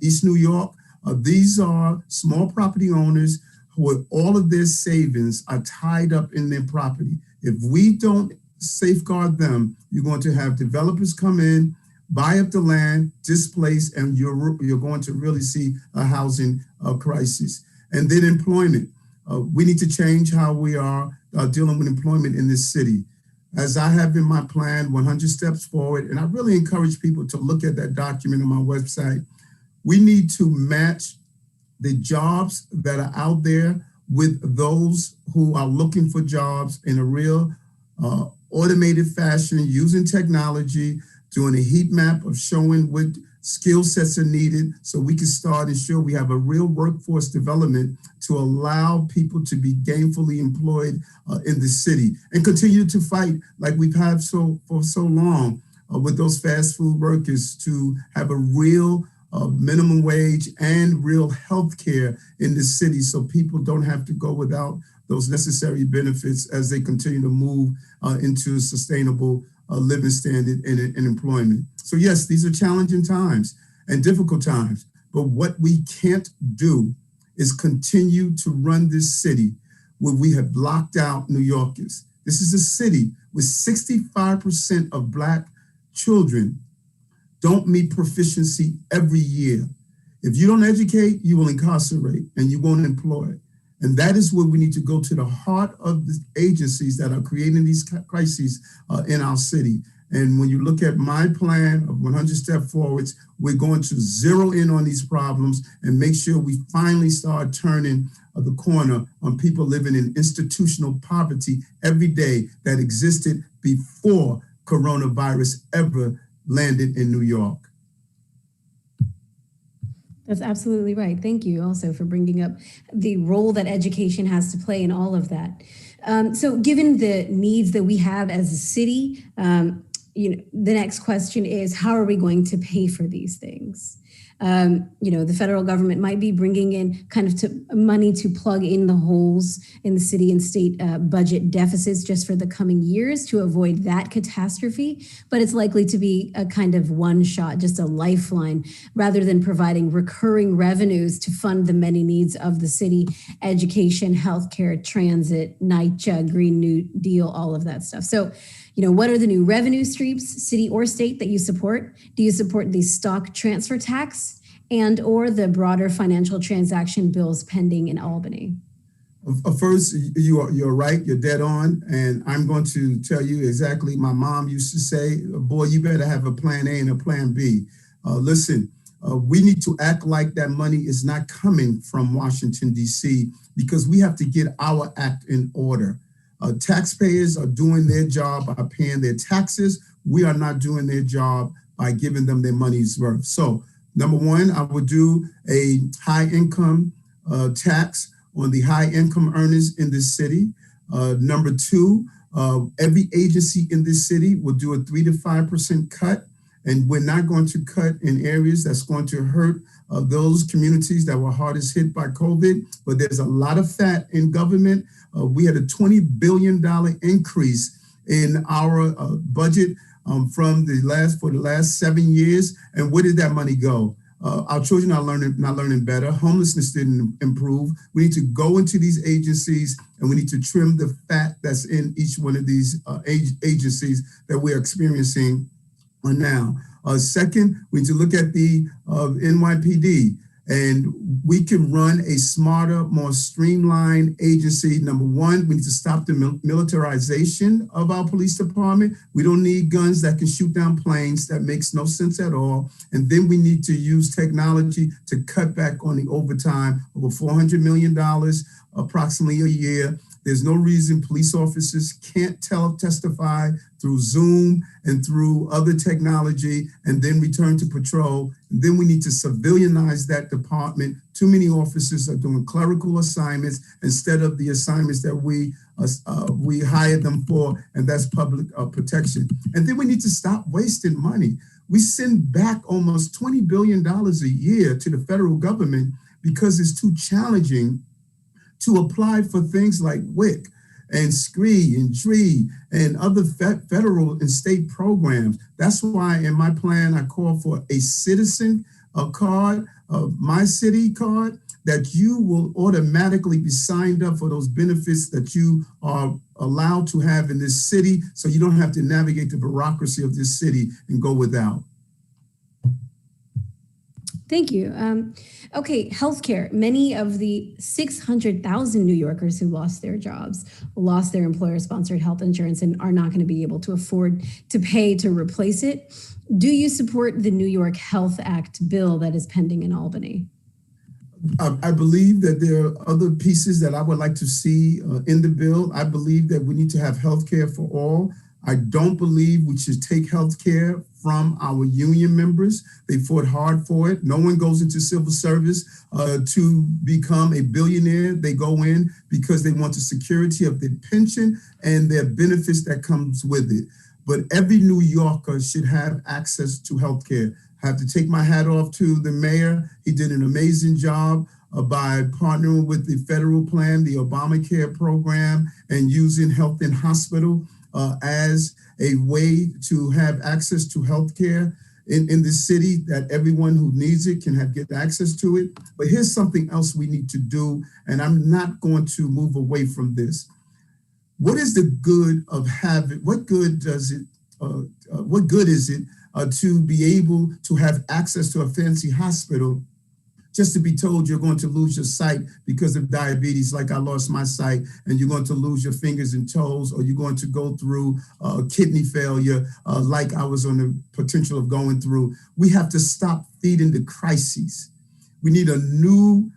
East New York, these are small property owners who all of their savings are tied up in their property. If we don't safeguard them, you're going to have developers come in, buy up the land, displace, and you're going to really see a housing crisis. And then employment. We need to change how we are dealing with employment in this city. As I have in my plan, 100 Steps Forward, and I really encourage people to look at that document on my website. We need to match the jobs that are out there with those who are looking for jobs in a real automated fashion, using technology, doing a heat map of showing what skill sets are needed so we can start ensure we have a real workforce development to allow people to be gainfully employed in the city and continue to fight like we've had for so long with those fast food workers to have a real minimum wage and real health care in the city so people don't have to go without those necessary benefits as they continue to move into sustainable living standard and employment. So yes, these are challenging times and difficult times, but what we can't do is continue to run this city where we have blocked out New Yorkers. This is a city with 65% of Black children don't meet proficiency every year. If you don't educate, you will incarcerate and you won't employ. And that is where we need to go to the heart of the agencies that are creating these crises in our city. And when you look at my plan of 100 Step Forwards, we're going to zero in on these problems and make sure we finally start turning the corner on people living in institutional poverty every day that existed before coronavirus ever landed in New York. That's absolutely right. Thank you also for bringing up the role that education has to play in all of that. So given the needs that we have as a city, the next question is, how are we going to pay for these things? The federal government might be bringing in kind of money to plug in the holes in the city and state budget deficits just for the coming years to avoid that catastrophe. But it's likely to be a kind of one shot, just a lifeline, rather than providing recurring revenues to fund the many needs of the city: education, healthcare, transit, NYCHA, Green New Deal, all of that stuff. So, what are the new revenue streams, city or state, that you support? Do you support the stock transfer tax and or the broader financial transaction bills pending in Albany? First, you're right. You're dead on. And I'm going to tell you exactly, my mom used to say, boy, you better have a plan A and a plan B. Listen, we need to act like that money is not coming from Washington, D.C., because we have to get our act in order. Taxpayers are doing their job by paying their taxes. We are not doing their job by giving them their money's worth. So, number one, I would do a high income tax on the high income earners in this city. Number two, every agency in this city will do a 3 to 5% cut. And we're not going to cut in areas that's going to hurt those communities that were hardest hit by COVID. But there's a lot of fat in government. We had a $20 billion increase in our budget for the last 7 years. And where did that money go? Our children are not learning better. Homelessness didn't improve. We need to go into these agencies and we need to trim the fat that's in each one of these agencies that we're experiencing now. Second, we need to look at the NYPD. And we can run a smarter, more streamlined agency. Number one, we need to stop the militarization of our police department. We don't need guns that can shoot down planes. That makes no sense at all. And then we need to use technology to cut back on the overtime, over $400 million approximately a year. There's no reason police officers can't testify through Zoom and through other technology and then return to patrol. And then we need to civilianize that department. Too many officers are doing clerical assignments instead of the assignments that we hired them for, and that's public protection. And then we need to stop wasting money. We send back almost $20 billion a year to the federal government because it's too challenging to apply for things like WIC and SCREE and DREE and other federal and state programs. That's why in my plan, I call for a citizen card, My City card, that you will automatically be signed up for those benefits that you are allowed to have in this city, so you don't have to navigate the bureaucracy of this city and go without. Thank you. Okay, healthcare. Many of the 600,000 New Yorkers who lost their jobs, lost their employer-sponsored health insurance, and are not going to be able to afford to pay to replace it. Do you support the New York Health Act bill that is pending in Albany? I believe that there are other pieces that I would like to see in the bill. I believe that we need to have healthcare for all. I don't believe we should take healthcare from our union members. They fought hard for it. No one goes into civil service to become a billionaire. They go in because they want the security of their pension and their benefits that comes with it. But every New Yorker should have access to healthcare. I have to take my hat off to the mayor. He did an amazing job by partnering with the federal plan, the Obamacare program, and using health in hospital as a way to have access to healthcare in the city, that everyone who needs it can get access to it. But here's something else we need to do, and I'm not going to move away from this. What is the good of having, what good is it to be able to have access to a fancy hospital just to be told you're going to lose your sight because of diabetes, like I lost my sight, and you're going to lose your fingers and toes, or you're going to go through kidney failure, like I was on the potential of going through. We have to stop feeding the crises. We need a new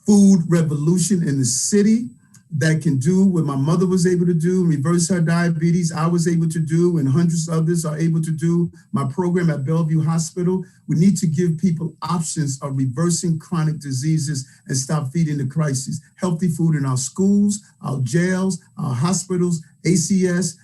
food revolution in the city that can do what my mother was able to do, reverse her diabetes, I was able to do, and hundreds of others are able to do. My program at Bellevue Hospital, we need to give people options of reversing chronic diseases and stop feeding the crisis. Healthy food in our schools, our jails, our hospitals, ACS,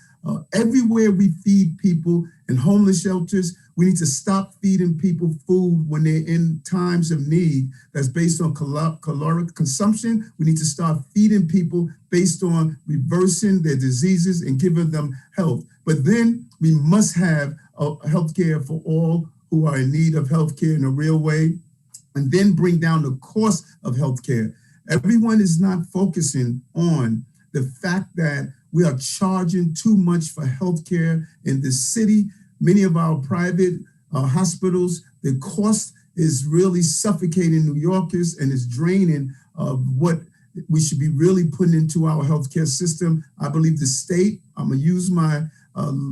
everywhere we feed people in homeless shelters. We need to stop feeding people food when they're in times of need that's based on caloric consumption. We need to start feeding people based on reversing their diseases and giving them health. But then we must have healthcare for all who are in need of healthcare in a real way, and then bring down the cost of healthcare. Everyone is not focusing on the fact that we are charging too much for healthcare in this city. Many of our private hospitals, the cost is really suffocating New Yorkers and is draining what we should be really putting into our healthcare system. I believe the state, I'm gonna use my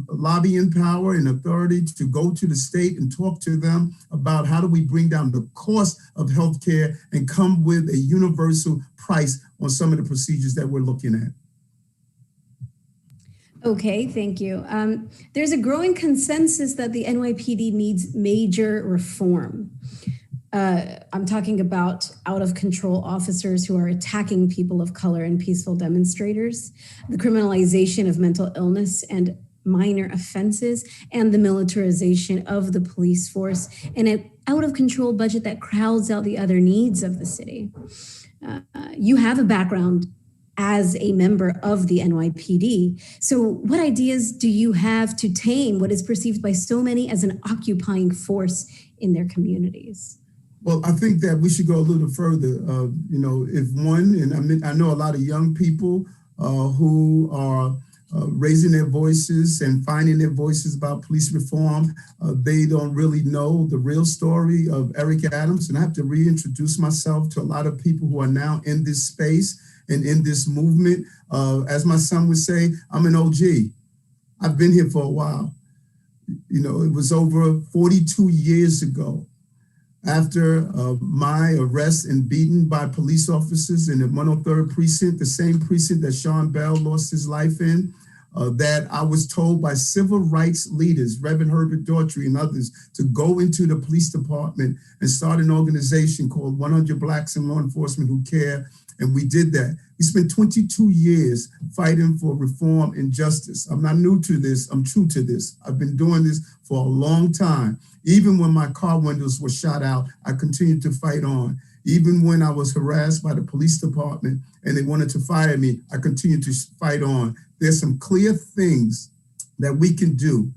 lobbying power and authority to go to the state and talk to them about how do we bring down the cost of healthcare and come with a universal price on some of the procedures that we're looking at. Okay, thank you. There's a growing consensus that the NYPD needs major reform. I'm talking about out of control officers who are attacking people of color and peaceful demonstrators, the criminalization of mental illness and minor offenses, and the militarization of the police force, and an out of control budget that crowds out the other needs of the city. You have a background as a member of the NYPD. So what ideas do you have to tame what is perceived by so many as an occupying force in their communities? Well, I think that we should go a little further. If one, and I know a lot of young people who are raising their voices and finding their voices about police reform. They don't really know the real story of Eric Adams, and I have to reintroduce myself to a lot of people who are now in this space and in this movement. As my son would say, I'm an OG. I've been here for a while. You know, it was over 42 years ago after my arrest and beaten by police officers in the 103rd precinct, the same precinct that Sean Bell lost his life in, that I was told by civil rights leaders, Reverend Herbert Daughtry and others, to go into the police department and start an organization called 100 Blacks in Law Enforcement Who Care. And we did that. We spent 22 years fighting for reform and justice. I'm not new to this. I'm true to this. I've been doing this for a long time. Even when my car windows were shot out, I continued to fight on. Even when I was harassed by the police department and they wanted to fire me, I continued to fight on. There's some clear things that we can do.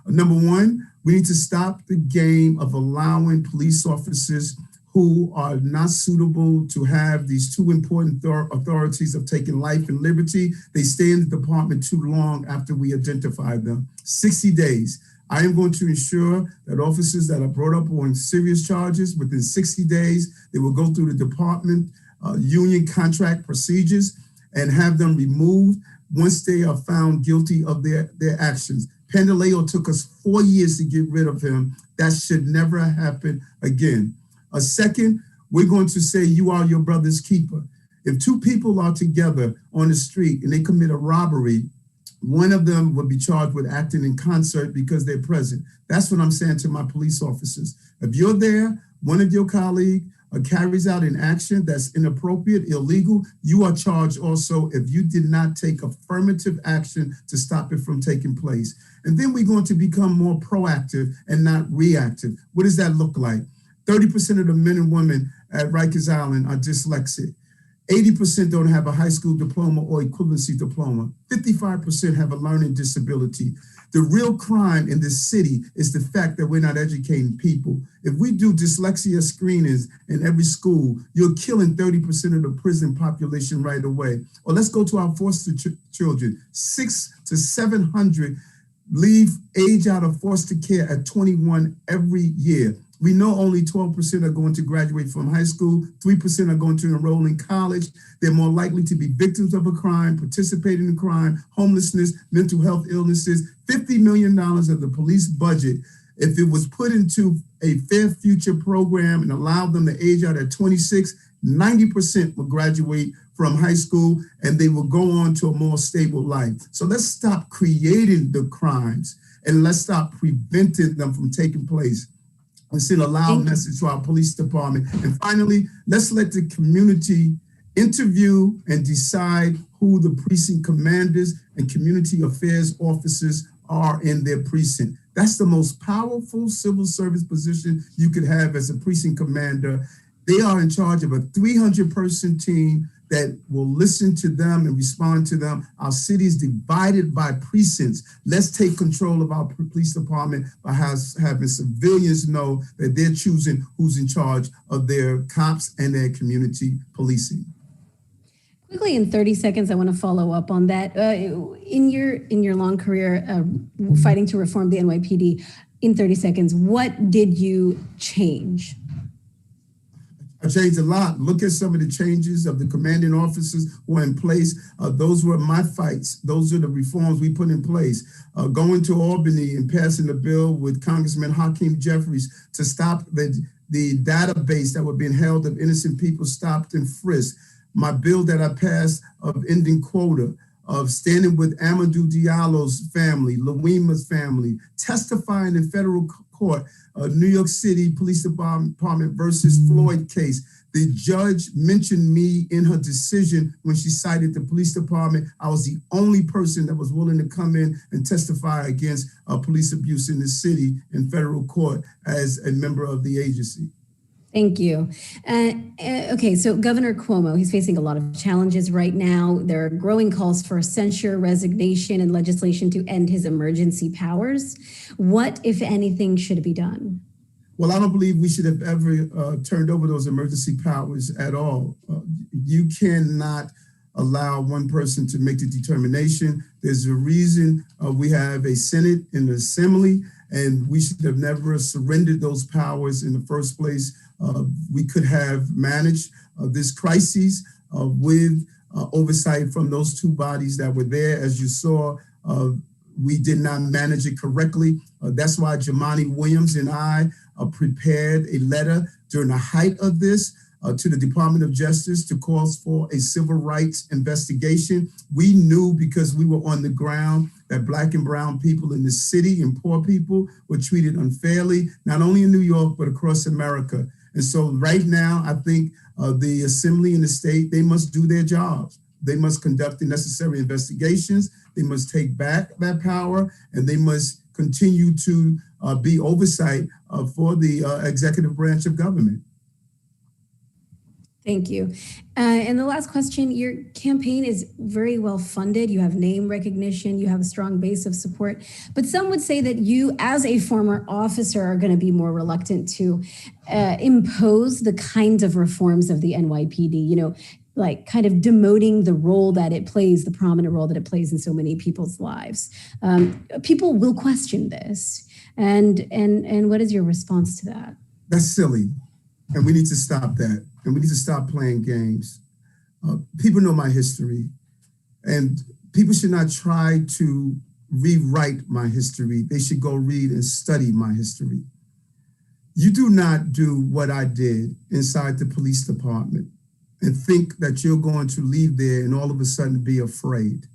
Number one, we need to stop the game of allowing police officers who are not suitable to have these two important authorities of taking life and liberty. They stay in the department too long after we identify them. 60 days. I am going to ensure that officers that are brought up on serious charges within 60 days, they will go through the department union contract procedures and have them removed once they are found guilty of their actions. Pandaleo took us 4 years to get rid of him. That should never happen again. A second, we're going to say you are your brother's keeper. If two people are together on the street and they commit a robbery, one of them would be charged with acting in concert because they're present. That's what I'm saying to my police officers. If you're there, one of your colleagues carries out an action that's inappropriate, illegal, you are charged also if you did not take affirmative action to stop it from taking place. And then we're going to become more proactive and not reactive. What does that look like? 30% of the men and women at Rikers Island are dyslexic. 80% don't have a high school diploma or equivalency diploma. 55% have a learning disability. The real crime in this city is the fact that we're not educating people. If we do dyslexia screenings in every school, you're killing 30% of the prison population right away. Or let's go to our foster children. 600 to 700 leave age out of foster care at 21 every year. We know only 12% are going to graduate from high school, 3% are going to enroll in college. They're more likely to be victims of a crime, participating in crime, homelessness, mental health illnesses. $50 million of the police budget, if it was put into a Fair Future program and allowed them to age out at 26, 90% will graduate from high school and they will go on to a more stable life. So let's stop creating the crimes and let's stop preventing them from taking place. And send a loud message to our police department. And finally, let's let the community interview and decide who the precinct commanders and community affairs officers are in their precinct. That's the most powerful civil service position you could have as a precinct commander. They are in charge of a 300-person team that will listen to them and respond to them. Our city is divided by precincts. Let's take control of our police department by having civilians know that they're choosing who's in charge of their cops and their community policing. Quickly, in 30 seconds, I want to follow up on that. In your long career fighting to reform the NYPD, in 30 seconds, what did you change? I changed a lot. Look at some of the changes of the commanding officers who are in place. Those were my fights. Those are the reforms we put in place. Going to Albany and passing the bill with Congressman Hakeem Jeffries to stop the database that were being held of innocent people stopped and frisked. My bill that I passed of ending quota, of standing with Amadou Diallo's family, Lawima's family, testifying in federal court, New York City Police Department versus Floyd case. The judge mentioned me in her decision when she cited the police department. I was the only person that was willing to come in and testify against police abuse in the city in federal court as a member of the agency. Thank you. Okay, so Governor Cuomo, he's facing a lot of challenges right now. There are growing calls for censure, resignation, and legislation to end his emergency powers. What, if anything, should be done? Well, I don't believe we should have ever turned over those emergency powers at all. You cannot allow one person to make the determination. There's a reason we have a Senate and an Assembly, and we should have never surrendered those powers in the first place. We could have managed this crisis with oversight from those two bodies that were there. As you saw, we did not manage it correctly. That's why Jumaane Williams and I prepared a letter during the height of this to the Department of Justice to call for a civil rights investigation. We knew, because we were on the ground, that Black and brown people in the city and poor people were treated unfairly, not only in New York, but across America. And so right now, I think the Assembly and the state, they must do their jobs. They must conduct the necessary investigations. They must take back that power, and they must continue to be oversight for the executive branch of government. Thank you. And the last question, your campaign is very well funded. You have name recognition, you have a strong base of support, but some would say that you as a former officer are going to be more reluctant to impose the kinds of reforms of the NYPD, like kind of demoting the role that it plays, the prominent role that it plays in so many people's lives. People will question this. And what is your response to that? That's silly. And we need to stop that. And we need to stop playing games. People know my history, and people should not try to rewrite my history. They should go read and study my history. You do not do what I did inside the police department and think that you're going to leave there and all of a sudden be afraid.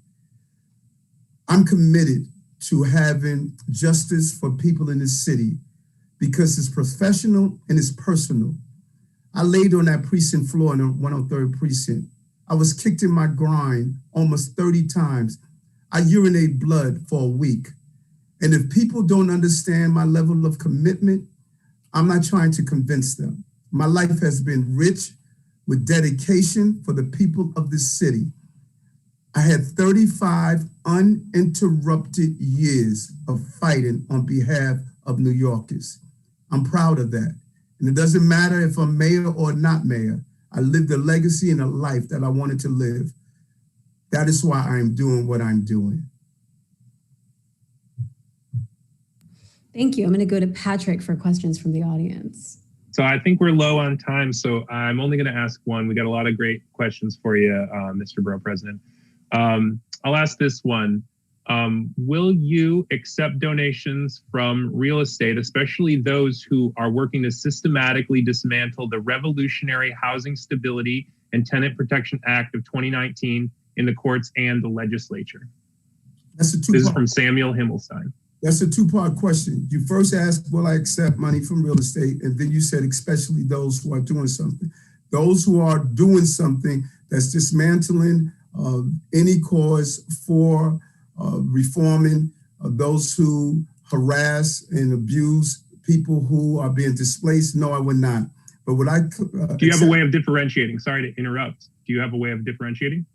I'm committed to having justice for people in this city because it's professional and it's personal. I laid on that precinct floor in the 103rd precinct. I was kicked in my groin almost 30 times. I urinate blood for a week. And if people don't understand my level of commitment, I'm not trying to convince them. My life has been rich with dedication for the people of this city. I had 35 uninterrupted years of fighting on behalf of New Yorkers. I'm proud of that. And it doesn't matter if I'm mayor or not mayor. I lived a legacy and a life that I wanted to live. That is why I'm doing what I'm doing. Thank you. I'm going to go to Patrick for questions from the audience. So I think we're low on time, so I'm only going to ask one. We got a lot of great questions for you, Mr. Borough President. I'll ask this one. Will you accept donations from real estate, especially those who are working to systematically dismantle the Revolutionary Housing Stability and Tenant Protection Act of 2019 in the courts and the legislature? That's a two-part. This is from Samuel Himmelstein. That's a two-part question. You first asked, will I accept money from real estate? And then you said, especially those who are doing something. Those who are doing something that's dismantling any cause for reforming those who harass and abuse people who are being displaced? No, I would not. But would I? Do you have a way of differentiating? Sorry to interrupt. Do you have a way of differentiating?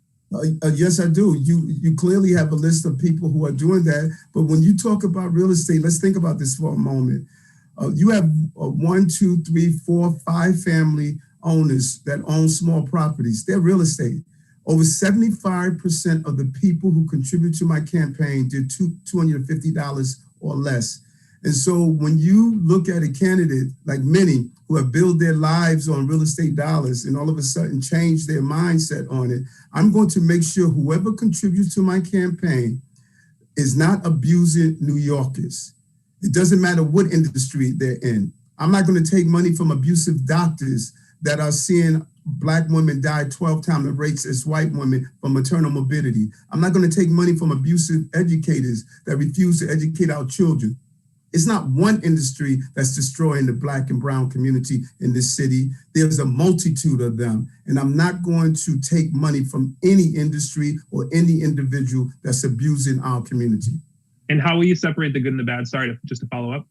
Yes, I do. You clearly have a list of people who are doing that. But when you talk about real estate, let's think about this for a moment. You have 1, 2, 3, 4, 5 family owners that own small properties. They're real estate. Over 75% of the people who contribute to my campaign did $250 or less. And so when you look at a candidate like many who have built their lives on real estate dollars and all of a sudden change their mindset on it, I'm going to make sure whoever contributes to my campaign is not abusing New Yorkers. It doesn't matter what industry they're in. I'm not going to take money from abusive doctors that are seeing Black women die 12 times the rates as white women from maternal morbidity. I'm not going to take money from abusive educators that refuse to educate our children. It's not one industry that's destroying the Black and brown community in this city. There's a multitude of them. And I'm not going to take money from any industry or any individual that's abusing our community. And how will you separate the good and the bad? Sorry, just to follow up.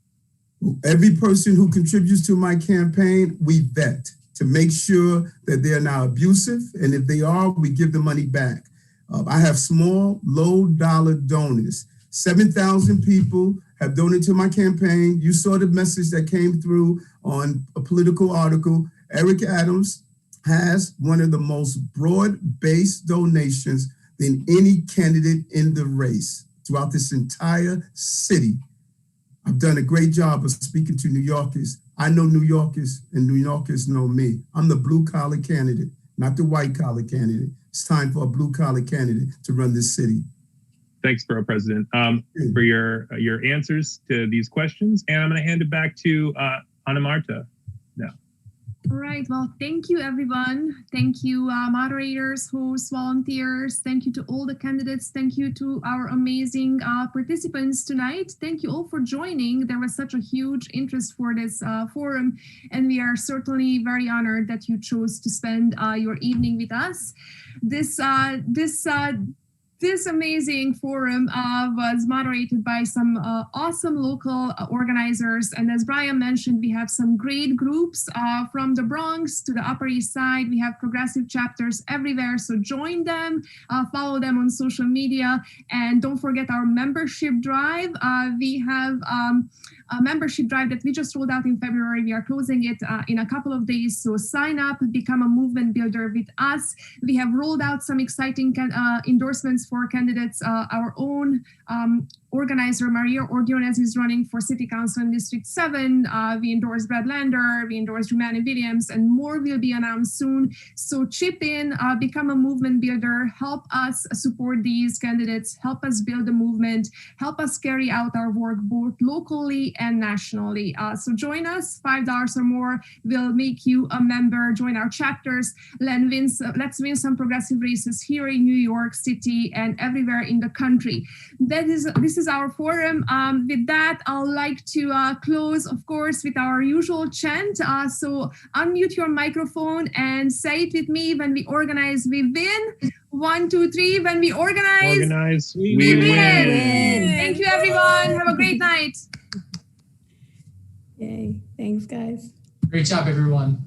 Every person who contributes to my campaign, we vet to make sure that they're not abusive. And if they are, we give the money back. I have small, low-dollar donors. 7,000 people have donated to my campaign. You saw the message that came through on a political article. Eric Adams, has one of the most broad-based donations than any candidate in the race throughout this entire city. I've done a great job of speaking to New Yorkers. I know New Yorkers, and New Yorkers know me. I'm the blue-collar candidate, not the white-collar candidate. It's time for a blue-collar candidate to run this city. Thanks, Borough President, for your answers to these questions. And I'm going to hand it back to Ana Marta now. All right. Well, thank you, everyone. Thank you, moderators, hosts, volunteers. Thank you to all the candidates. Thank you to our amazing participants tonight. Thank you all for joining. There was such a huge interest for this forum, and we are certainly very honored that you chose to spend your evening with us. This amazing forum was moderated by some awesome local organizers. And as Brian mentioned, we have some great groups from the Bronx to the Upper East Side. We have progressive chapters everywhere. So join them, follow them on social media, and don't forget our membership drive. We have a membership drive that we just rolled out in February. We are closing it in a couple of days. So sign up, become a movement builder with us. We have rolled out some exciting endorsements for candidates. Our own organizer, Maria Ordonez, is running for City Council in District 7. We endorse Brad Lander, we endorse Rumani Williams, and more will be announced soon. So chip in, become a movement builder, help us support these candidates, help us build a movement, help us carry out our work both locally and nationally. So join us, $5 or more will make you a member. Join our chapters. Let's win some progressive races here in New York City and everywhere in the country. This is our forum. With that, I'd like to close, of course, with our usual chant. So unmute your microphone and say it with me. When we organize, we win. 1, 2, 3. When we organize, we win. Thank you, everyone. Have a great night. Yay. Thanks, guys. Great job, everyone.